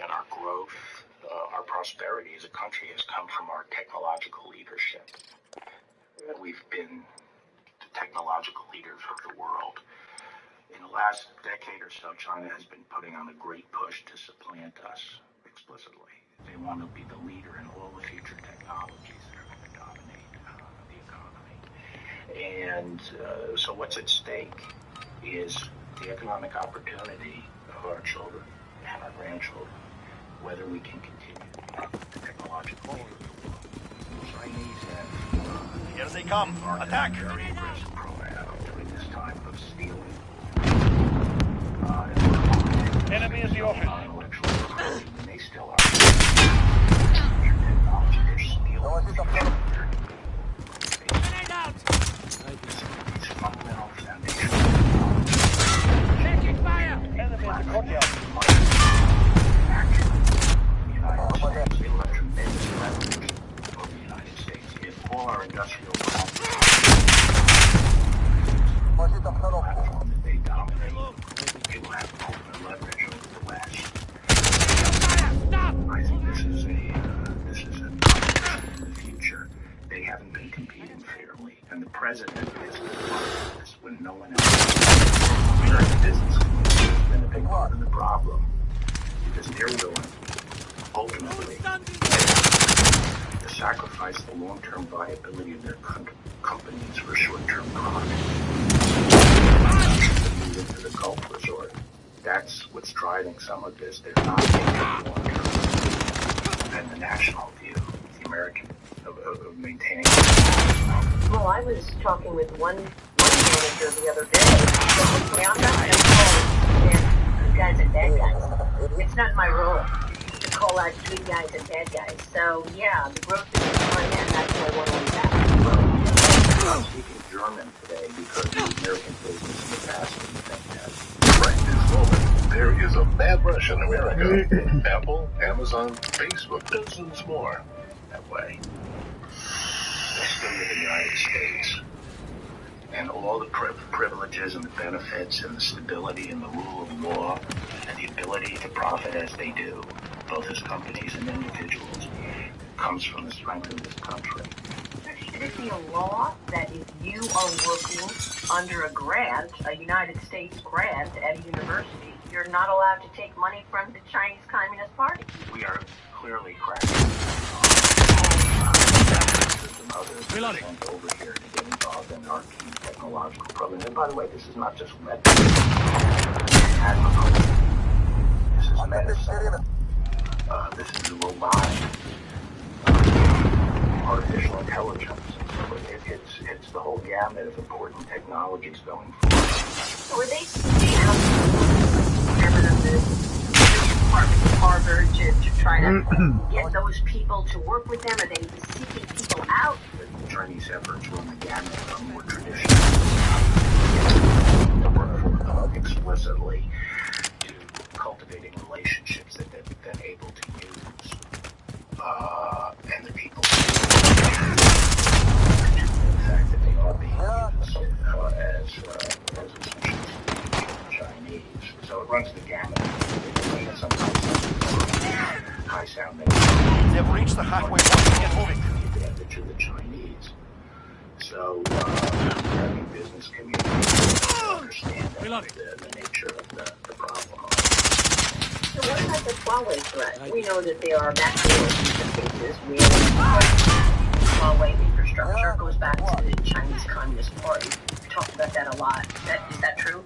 And our growth, our prosperity as a country has come from our technological leadership. We've been the technological leaders of the world. In the last decade or so, China has been putting on a great push to supplant us explicitly. They want to be the leader in all the future technologies that are going to dominate the economy. And so what's at stake is the economic opportunity of our children and our grandchildren. whether we can continue the technological lead. The Chinese have Here they come. Attack! very aggressive program during this time of stealing. Enemy in the office. And they still are. Technology, they're stealing. These fundamental foundations. Taking fire! Enemy in the courtyard. If all our industrial platform that they dominate, it will have ultimate leverage over the West. I think this is a in the future. They haven't been competing fairly, and the president is part of this when no one else. The business community has been a big part of the problem because they're willing, ultimately, to sacrifice the long-term viability of their companies for short-term profit. Move into the Gulf resort. That's what's driving some of this. They're not thinking long-term. And the national view, the American, of maintaining. Well, I was talking with one manager the other day. I'm not going to call good guys and bad guys. It's not my role to call out good guys and bad guys. So, yeah, the growth is going and that's why one way back. I'm speaking German today because the American business in the past didn't think that. Right this moment, there is a mad rush in America. Apple, Amazon, Facebook, dozens more. That way. They still live in the United States. And all the privileges and the benefits and the stability and the rule of law and the ability to profit as they do, both as companies and individuals, comes from the strength of this country. Should it be a law that if you are working under a grant, a United States grant at a university, you're not allowed to take money from the Chinese Communist Party? We are clearly cracking and others sent over here to get involved in our key technological programs. And by the way, this is not just weapons. Agriculture. This is medicine. This is robotics. Artificial intelligence. So it's the whole gamut of important technologies going forward. So are they chairman of the Department of Harvard to try to get those people to work with them? Are they seeking people out? The Chinese efforts run the gamut of more traditional explicitly to cultivating relationships that they've been able to use. And the people the fact that they are being used as Chinese. So it runs the gamut. Sometimes high sounding. They've reached the halfway point. Get moving. Advantage of the Chinese. So the business community understand the nature of the problem. So what about the Huawei threat? We know that there are backdoors in some cases where Huawei infrastructure goes back to the Chinese Communist Party. We talked about that a lot. Is that true?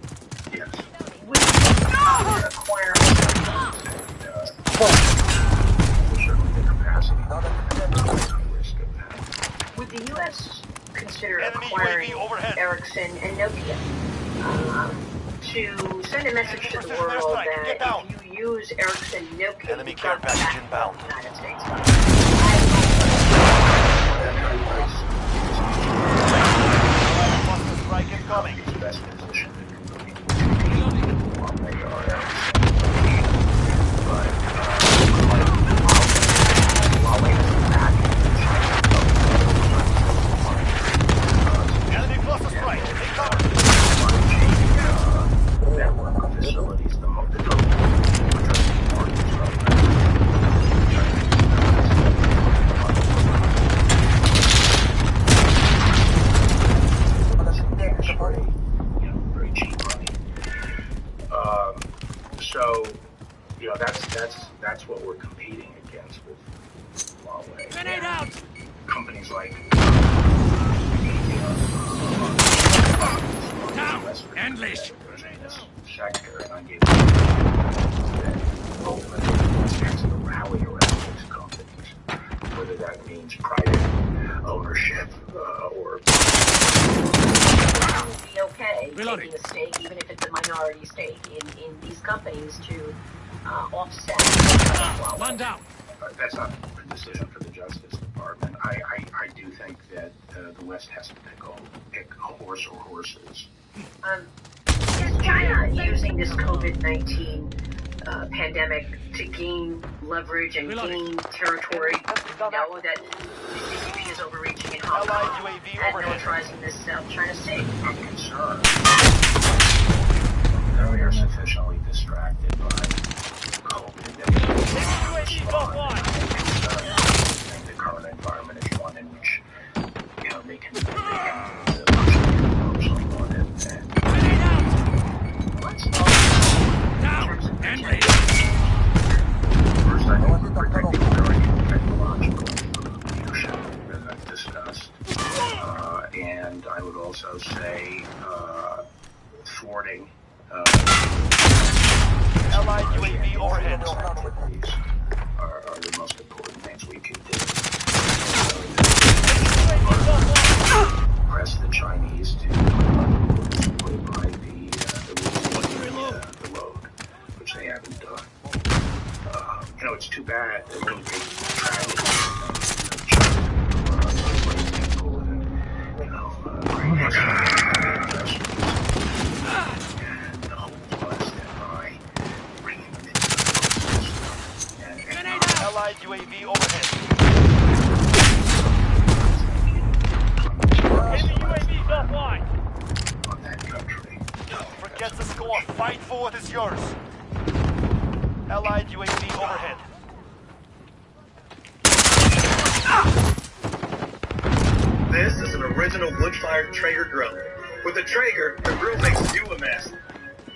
Yes. We acquire would the U.S. consider acquiring Ericsson and Nokia to send a message to the world that if you use Ericsson and Nokia, enemy care package inbound. The United States strike incoming. Enemy cluster strike. Take cover. Network facilities, the very cheap money. So, that's what we're competing against with Huawei. Grenade out! Companies like Now, endlich! sector, and I gave ultimately whether that means private ownership or... It would be okay taking a stake, even if it's a minority stake, in these companies to offset. One down. That's not a decision for the Justice Department. I do think that the West has to pick a horse or horses. Is China using this COVID-19 pandemic to gain leverage and gain territory? You know that the CCP is overreaching in Hong Kong and militarizing this South China Sea. I'm concerned that we are sufficiently distracted by COVID that we think the current environment is one in which, you know, they can push on it and first, I think we're protecting very technological leadership, as I've discussed. And I would also say thwarting Allied UAV overhead. Are the most important things we can do. Press the Chinese to put by the road, which they haven't done. You know, it's too bad that when they travel, and the hope was that by bringing them into the system Allied UAV overhead. Enemy UAVs offline. on that country. Forget the score. Fight for what is yours. Allied UAV overhead. This is an original wood-fired Traeger grill. With the Traeger, the grill makes you a mess.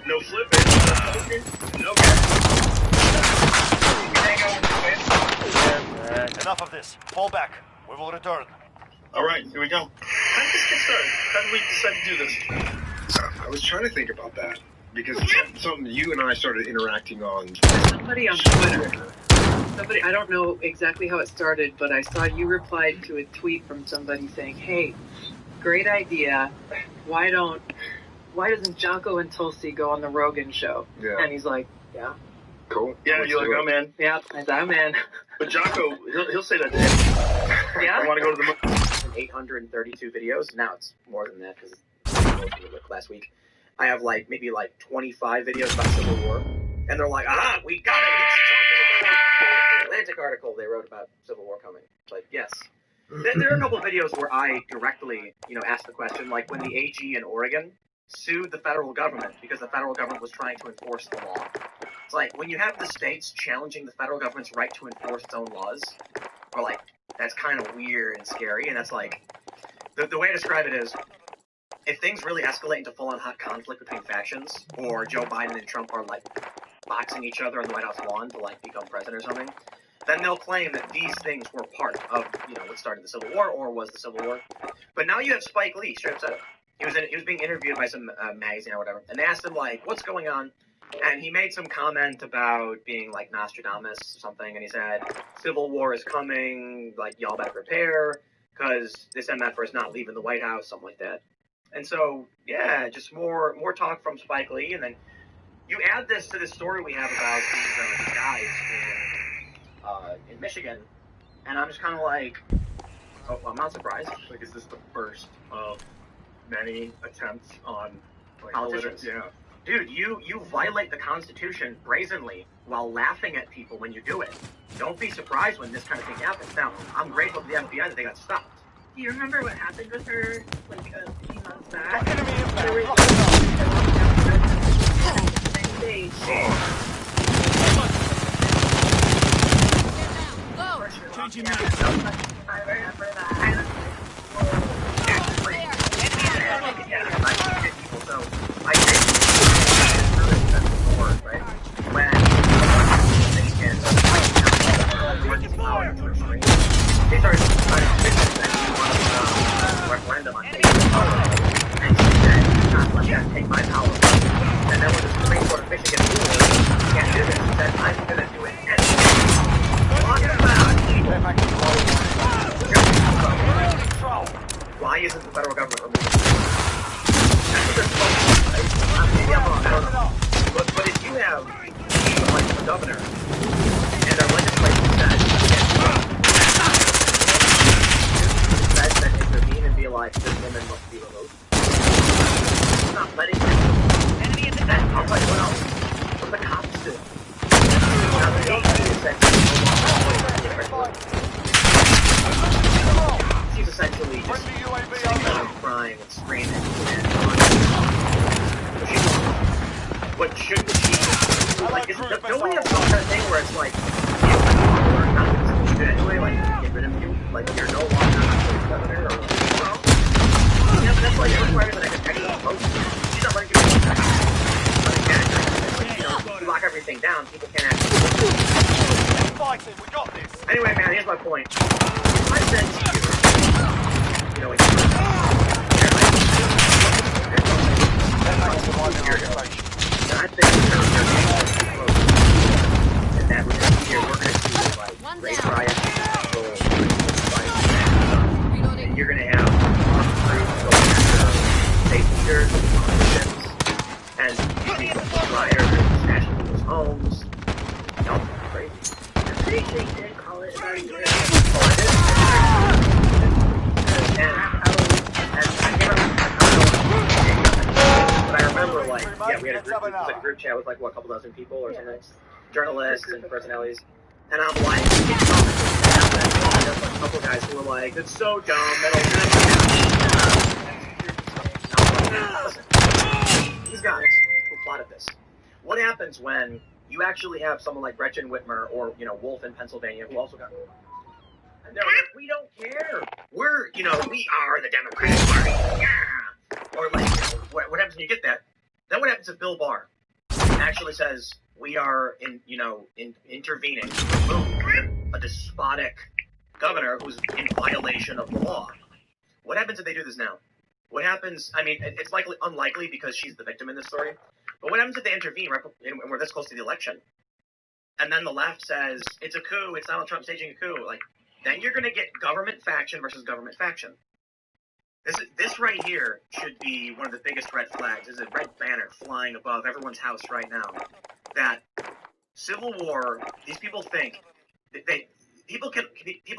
No flipping, no poking, no gas. Enough of this. Fall back. We will return. All right, here we go. How did this get started? How did we decide to do this? I was trying to think about that because it's something you and I started interacting on. Somebody on Twitter. I don't know exactly how it started, but I saw you replied to a tweet from somebody saying, "Hey, great idea. Why doesn't Jocko and Tulsi go on the Rogan show?" Yeah. And he's like, "Yeah." Cool. Yeah, you're like, I'm in. Yeah, I said, I'm in. But Jocko, he'll say that to him. Yeah. I want to go to the moon. 832 videos. Now it's more than that because last week. I have maybe 25 videos about Civil War, and they're like, we got it. He's talking about the Atlantic article they wrote about Civil War coming. It's like, yes. There are a couple of videos where I directly, asked the question, like when the AG in Oregon sued the federal government because the federal government was trying to enforce the law. It's like when you have the states challenging the federal government's right to enforce its own laws, or that's kind of weird and scary, and that's the way I describe it is, if things really escalate into full-on hot conflict between factions, or Joe Biden and Trump are boxing each other on the White House lawn to become president or something, then they'll claim that these things were part of what started the Civil War or was the Civil War. But now you have Spike Lee straight up said it. He was being interviewed by some magazine or whatever, and they asked him what's going on, and he made some comment about being like Nostradamus or something, and he said Civil War is coming, y'all better prepare because this MFer is not leaving the White House, something like that. And so, yeah, just more talk from Spike Lee, and then you add this to the story we have about these guys in Michigan, and I'm just kind of I'm not surprised. Is this the first of many attempts on Politicians? Yeah. Dude, you violate the Constitution brazenly while laughing at people when you do it. Don't be surprised when this kind of thing happens. Now, I'm grateful to the FBI that they got stopped. Do you remember what happened with her, a few months back? Changing now. I remember that. So, I did right? When they started referendum on Facebook, and she said, let me take my power. And then when the Supreme Court of Michigan ruled, you can't do this, she said, I'm going to do it anyway. Talking about isn't the federal government removing them? That's what they're supposed to do, right? Maybe I'm wrong, I don't know. But if you have like the governor and our legislature says that intervene and be like, this woman must be removed. It's not letting them. Enemy at the Then I'll tell you what else. What do the cops do? Now they don't do essentially she's essentially just sitting around crying and screaming and but shouldn't she like don't we have some kind of thing where it's like we're not going to do it anyway, like get rid of you, like you're no longer the governor or well, yeah, but that's why you're required that I can actually vote. She's not letting people lock everything down, people can't actually anyway, man, here's my point. I said to you, you know, I think and that we're going to see like race riots, and you're going to have groups going after state leaders and politicians, and rioters smashing people's homes. No, crazy. They did call it about a year. But I remember, like, yeah, we had a group chat with, like, what, a couple dozen people or something? Journalists and personalities. And I'm like, there's a couple guys who were like, it's so dumb, listen, these guys who plotted this. What happens when you actually have someone like Gretchen Whitmer or, you know, Wolf in Pennsylvania who also got... And they're like, we don't care. We're, you know, we are the Democratic Party. Yeah. Or like, you know, what happens when you get that? Then what happens if Bill Barr actually says we are intervening to remove a despotic governor who's in violation of the law? What happens if they do this now? What happens? I mean, it's likely unlikely because she's the victim in this story. But what happens if they intervene right, and we're this close to the election? And then the left says it's a coup. It's Donald Trump staging a coup. Like, then you're going to get government faction versus government faction. This right here should be one of the biggest red flags. There's a red banner flying above everyone's house right now. That Civil War, these people think, people can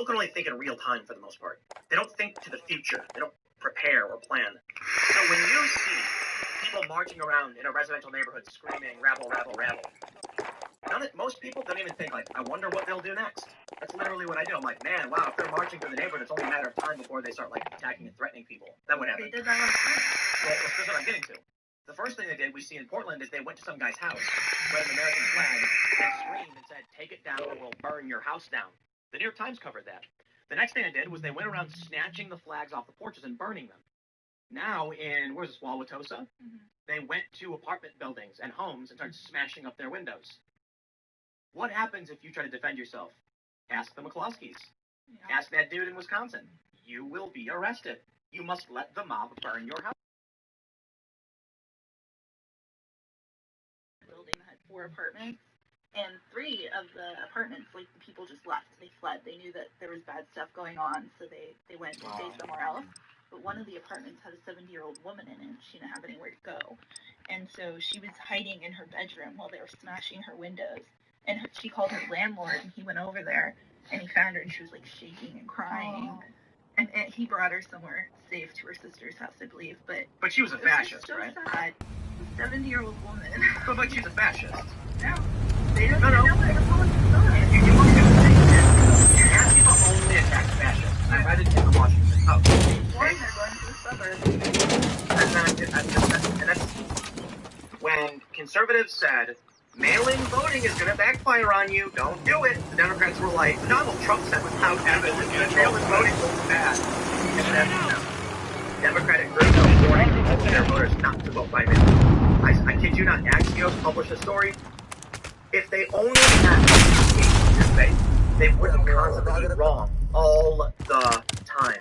only think in real time for the most part. They don't think to the future. They don't prepare or plan. So when you see people marching around in a residential neighborhood screaming, rabble, rabble, rabble, most people don't even think, like, I wonder what they'll do next. That's literally what I do. I'm like, man, wow, if they're marching through the neighborhood, it's only a matter of time before they start, like, attacking and threatening people. That would happen. They did that last night. Well, that's what I'm getting to. The first thing they did, we see in Portland, is they went to some guy's house, read an American flag, and screamed and said, take it down or we'll burn your house down. The New York Times covered that. The next thing they did was they went around snatching the flags off the porches and burning them. Now in, where's this, Wauwatosa? They went to apartment buildings and homes and started smashing up their windows. What happens if you try to defend yourself? Ask the McCloskeys. Yeah. Ask that dude in Wisconsin. You will be arrested. You must let the mob burn your house. The building had 4 apartments, and 3 of the apartments, like, the people just left. They fled. They knew that there was bad stuff going on, so they went to stay somewhere else. But one of the apartments had a 70-year-old woman in it. She didn't have anywhere to go. And so she was hiding in her bedroom while they were smashing her windows. And she called her landlord, and he went over there, and he found her, and she was, like, shaking and crying. Oh. And he brought her somewhere safe to her sister's house, I believe. But she was a fascist, so right? Sad. A 70-year-old woman. But she's a fascist. No. They don't no. know where the politics are. You look at the thing. Half people only attack fascists. I read it in the Washington Post. They're going to the suburbs. And that's when conservatives said, mail-in voting is going to backfire on you. Don't do it. The Democrats were like, Donald Trump said without evidence that mail-in voting was bad. And then, Democratic groups are warning their voters not to vote by mail. I kid you not, Axios published a story. If they only had faith, they wouldn't constantly be wrong all the time.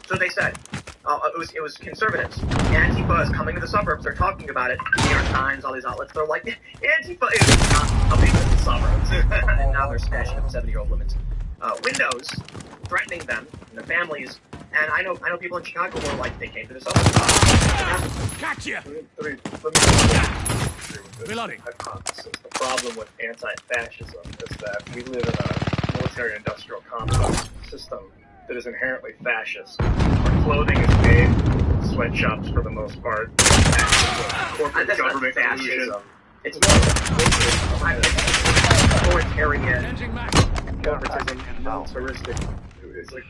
So they said, it was conservatives. Antifa is coming to the suburbs. They're talking about it. New York Times, all these outlets. They're like, Antifa is not coming to the suburbs. And now they're smashing up 70-year-old women's windows, threatening them and their families. And I know people in Chicago who are like, they came to this other Gotcha! Reloading. Hypothesis. The problem with anti-fascism is that we live in a military-industrial complex system that is inherently fascist. Our clothing is made, sweatshops for the most part, corporate that's government not illusion. fascism. It's more authoritarian. Corporatism, militaristic. It's like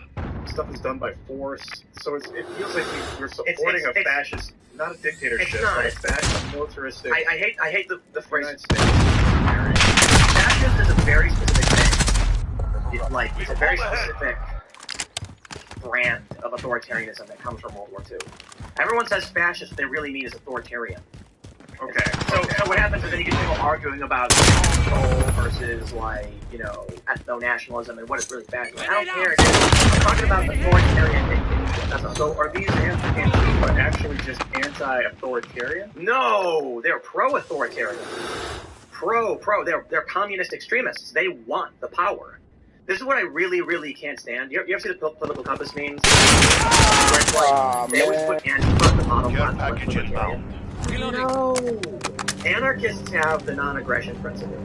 stuff is done by force, so it feels like you're supporting a fascist, not a dictatorship, but a fascist, militaristic. I hate the phrase. United States. Fascist is a very specific thing. It's a very specific brand of authoritarianism that comes from World War II. Everyone says fascist, what they really mean is authoritarian. Okay. So what happens is then you get people arguing about control versus, like, you know, ethno-nationalism and what is really fascist. I don't care. I'm talking about authoritarian dictatorship. So are these actually just anti-authoritarian? No, they're pro-authoritarian. Pro. They're communist extremists. They want the power. This is what I really, really can't stand. You ever see the political compass memes? Where it's like, they always put Antifa at the bottom left. No. Anarchists have the non-aggression principle.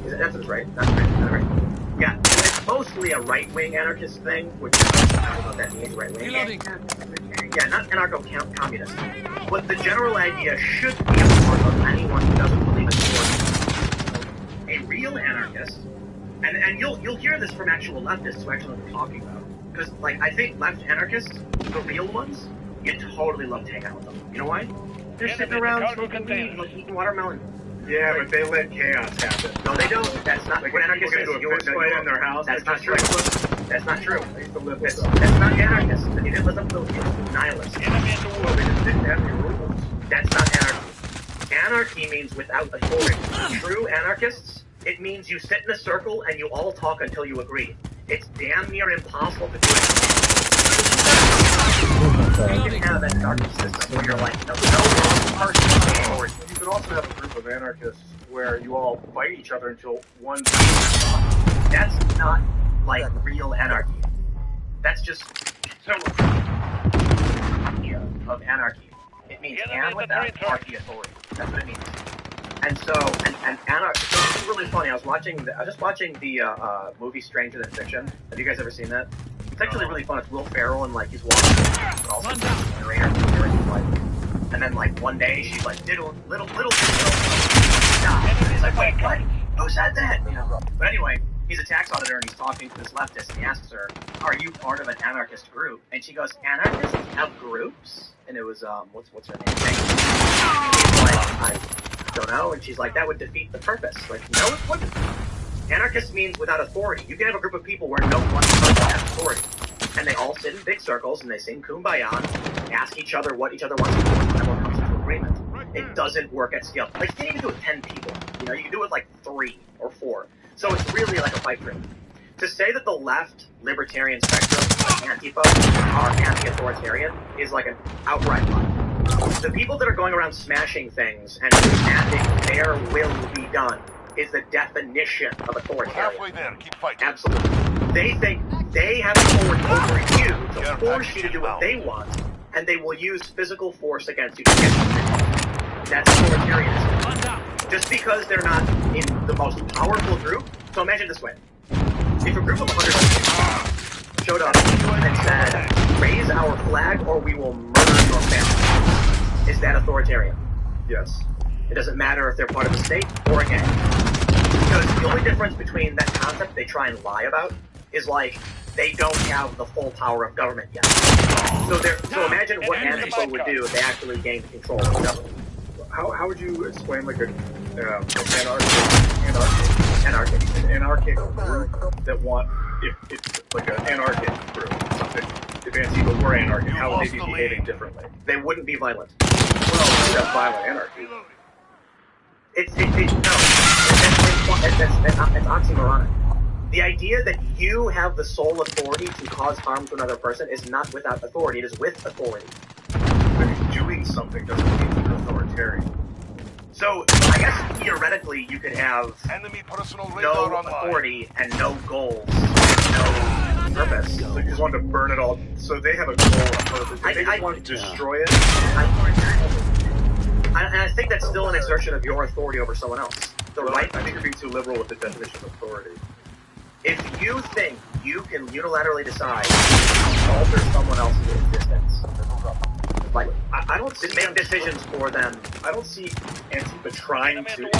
That's what's right. That's right. Yeah, it's mostly a right-wing anarchist thing, which I don't know what that means, right-wing. Yeah, not anarcho-communist. But the general idea should be a part of anyone who doesn't believe in force. A real anarchist, and you'll hear this from actual leftists who actually know what we're talking about. Because, like, I think left anarchists, the real ones, you totally love to hang out with them. You know why? They're sitting around smoking weed, like eating watermelon. Yeah, but they let chaos happen. No, they don't. That's not what anarchists is. You fight in their house. That's not true. That's not true. They used to live that's not anarchist. They didn't live up to the nihilists. Enemy in the world. They just didn't have any rules. That's not anarchy. Anarchy means without authority. True anarchists, it means you sit in a circle and you all talk until you agree. It's damn near impossible to do it. You can have that anarchic system where you're like, no person. You could also have a group of anarchists where you all fight each other until one. That's not like real anarchy. That's just so idea of anarchy. It means and without party authority. That's what it means. And so, and anarchy. So this is really funny. I was just watching the movie Stranger Than Fiction. Have you guys ever seen that? It's actually really fun. It's Will Ferrell and like he's walking, but also the narrator, and then like one day she's like little. Stop. And he's like, wait, what? Who said that? You know. But anyway, he's a tax auditor and he's talking to this leftist and he asks her, "Are you part of an anarchist group?" And she goes, "Anarchists have groups?" And it was what's her name? He's like, I don't know. And she's like, that would defeat the purpose. Like, no, it wouldn't. Anarchist means without authority. You can have a group of people where no one person has authority. And they all sit in big circles and they sing Kumbaya, ask each other what each other wants to do, and everyone comes to agreement. It doesn't work at scale. Like, you can't even do it with 10 people. You know, you can do it with like 3 or 4. So it's really like a pipe dream. To say that the left libertarian spectrum, like Antifa, are anti-authoritarian is like an outright lie. The people that are going around smashing things and demanding their will be done is the definition of authoritarian. Halfway there, keep fighting. Absolutely. They think they have authority over you to force you to do what they want, and they will use physical force against you to get you. That's authoritarianism. Just because they're not in the most powerful group. So imagine this way. If a group of 100 people showed up and said, raise our flag or we will murder your family, is that authoritarian? Yes. It doesn't matter if they're part of a state or a gang. Because the only difference between that concept they try and lie about is like, they don't have the full power of government yet. So imagine what Antifa would do if they actually gained control of the government. How would you explain like an anarchic group that want, if it's like an anarchic group, something, if Antifa were anarchic, how would they be behaving differently? They wouldn't be violent. Well, that's violent anarchy. It's oxymoronic. The idea that you have the sole authority to cause harm to another person is not without authority, it is with authority. But doing something doesn't mean you're authoritarian. So, I guess theoretically you could have Enemy personal no authority and no goals, and no purpose. So you just want to burn it all. So they have a goal on purpose. They just want to destroy it. And I think that's still an exertion of your authority over someone else. I think you're being too liberal with the definition of authority. If you think you can unilaterally decide to alter someone else's existence, like I don't see make decisions for them. I don't see Antifa trying to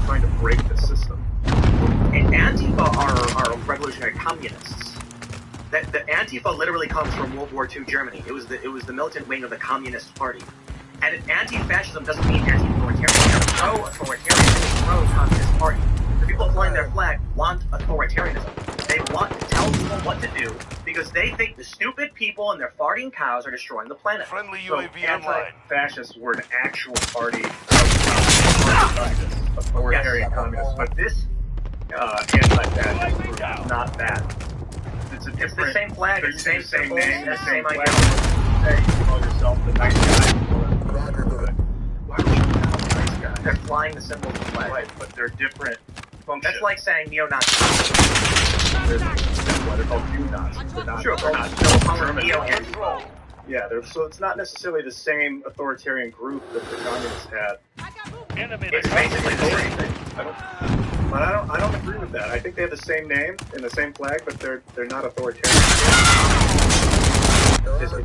trying to break the system. And Antifa are revolutionary communists. The Antifa literally comes from World War II Germany. It was the militant wing of the Communist Party. And anti-fascism doesn't mean anti-authoritarian. They're pro-authoritarian. They're pro-communist party. The people flying their flag want authoritarianism. They want to tell people what to do because they think the stupid people and their farting cows are destroying the planet. Friendly So UAV online. anti-fascists were an actual party of authoritarian communists, but this anti-fascist group is not that. It's the same flag, it's the same name, the same flag. idea. Hey, you call yourself the nice guy. Why would you call them the nice guy? They're flying the symbols of the flag. Right, but they're different functions. That's like saying neo-Nazis. They're called neo-Nazis. They're not, Sure, they're not German. neo-Nazis. Yeah, so it's not necessarily the same authoritarian group that the communists had. It's basically the same thing. I don't agree with that. I think they have the same name and the same flag, but they're not authoritarian.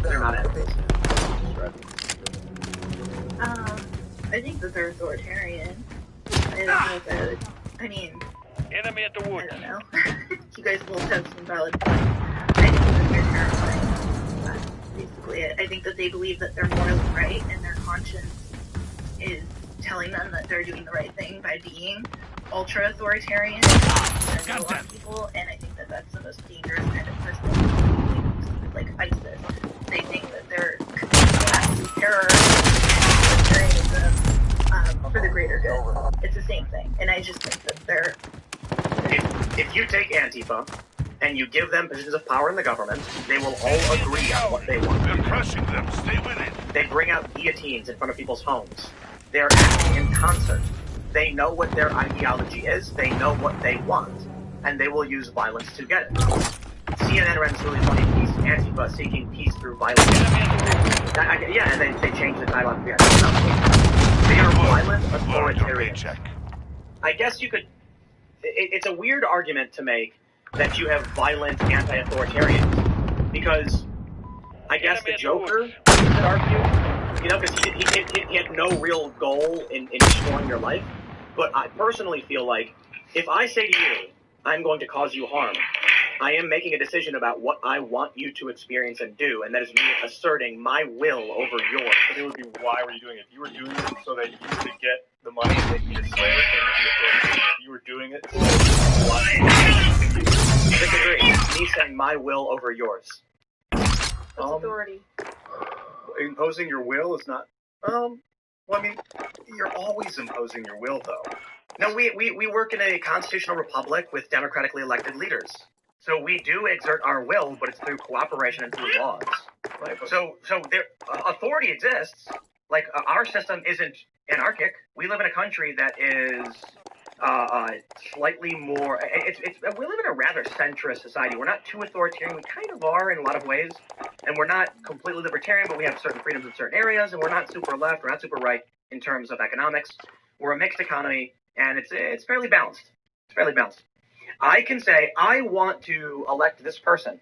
They're not enemies. I think that they're authoritarian. I mean, enemy at the woods. I don't know. You guys both have some valid points. I think that they're terrifying. That's basically it. I think that they believe that they're morally right and their conscience is telling them that they're doing the right thing by being ultra authoritarian and a lot of people, and I think that that's the most dangerous kind of person, like ISIS. They think that they're terror for the greater good. It's the same thing, and I just think that they're. If you take Antifa and you give them positions of power in the government, they will all agree on what they want. They're crushing them. Stay with it. They bring out guillotines in front of people's homes. They're acting in concert. They know what their ideology is, they know what they want, and they will use violence to get it. CNN ran this really funny piece, Antifa seeking peace through violence. Yeah, and they changed the title after that. They are violent authoritarians. I guess you could... It's a weird argument to make that you have violent anti-authoritarians, because I guess the Joker could argue, you know, because he had no real goal in destroying your life. But I personally feel like, if I say to you, I'm going to cause you harm, I am making a decision about what I want you to experience and do, and that is me asserting my will over yours. But it would be, why were you doing it? If you were doing it so that you could get the money that you could slay it, if you were doing it so Disagree. Me saying my will over yours. Authority. Imposing your will is not... Well, I mean, you're always imposing your will, though. No, we work in a constitutional republic with democratically elected leaders. So we do exert our will, but it's through cooperation and through laws. Right. So there, authority exists. Like, our system isn't anarchic. We live in a country that is slightly more... we live in a rather centrist society. We're not too authoritarian. We kind of are in a lot of ways. And we're not completely libertarian, but we have certain freedoms in certain areas. And we're not super left. We're not super right in terms of economics. We're a mixed economy, and it's fairly balanced. It's fairly balanced. I can say, I want to elect this person.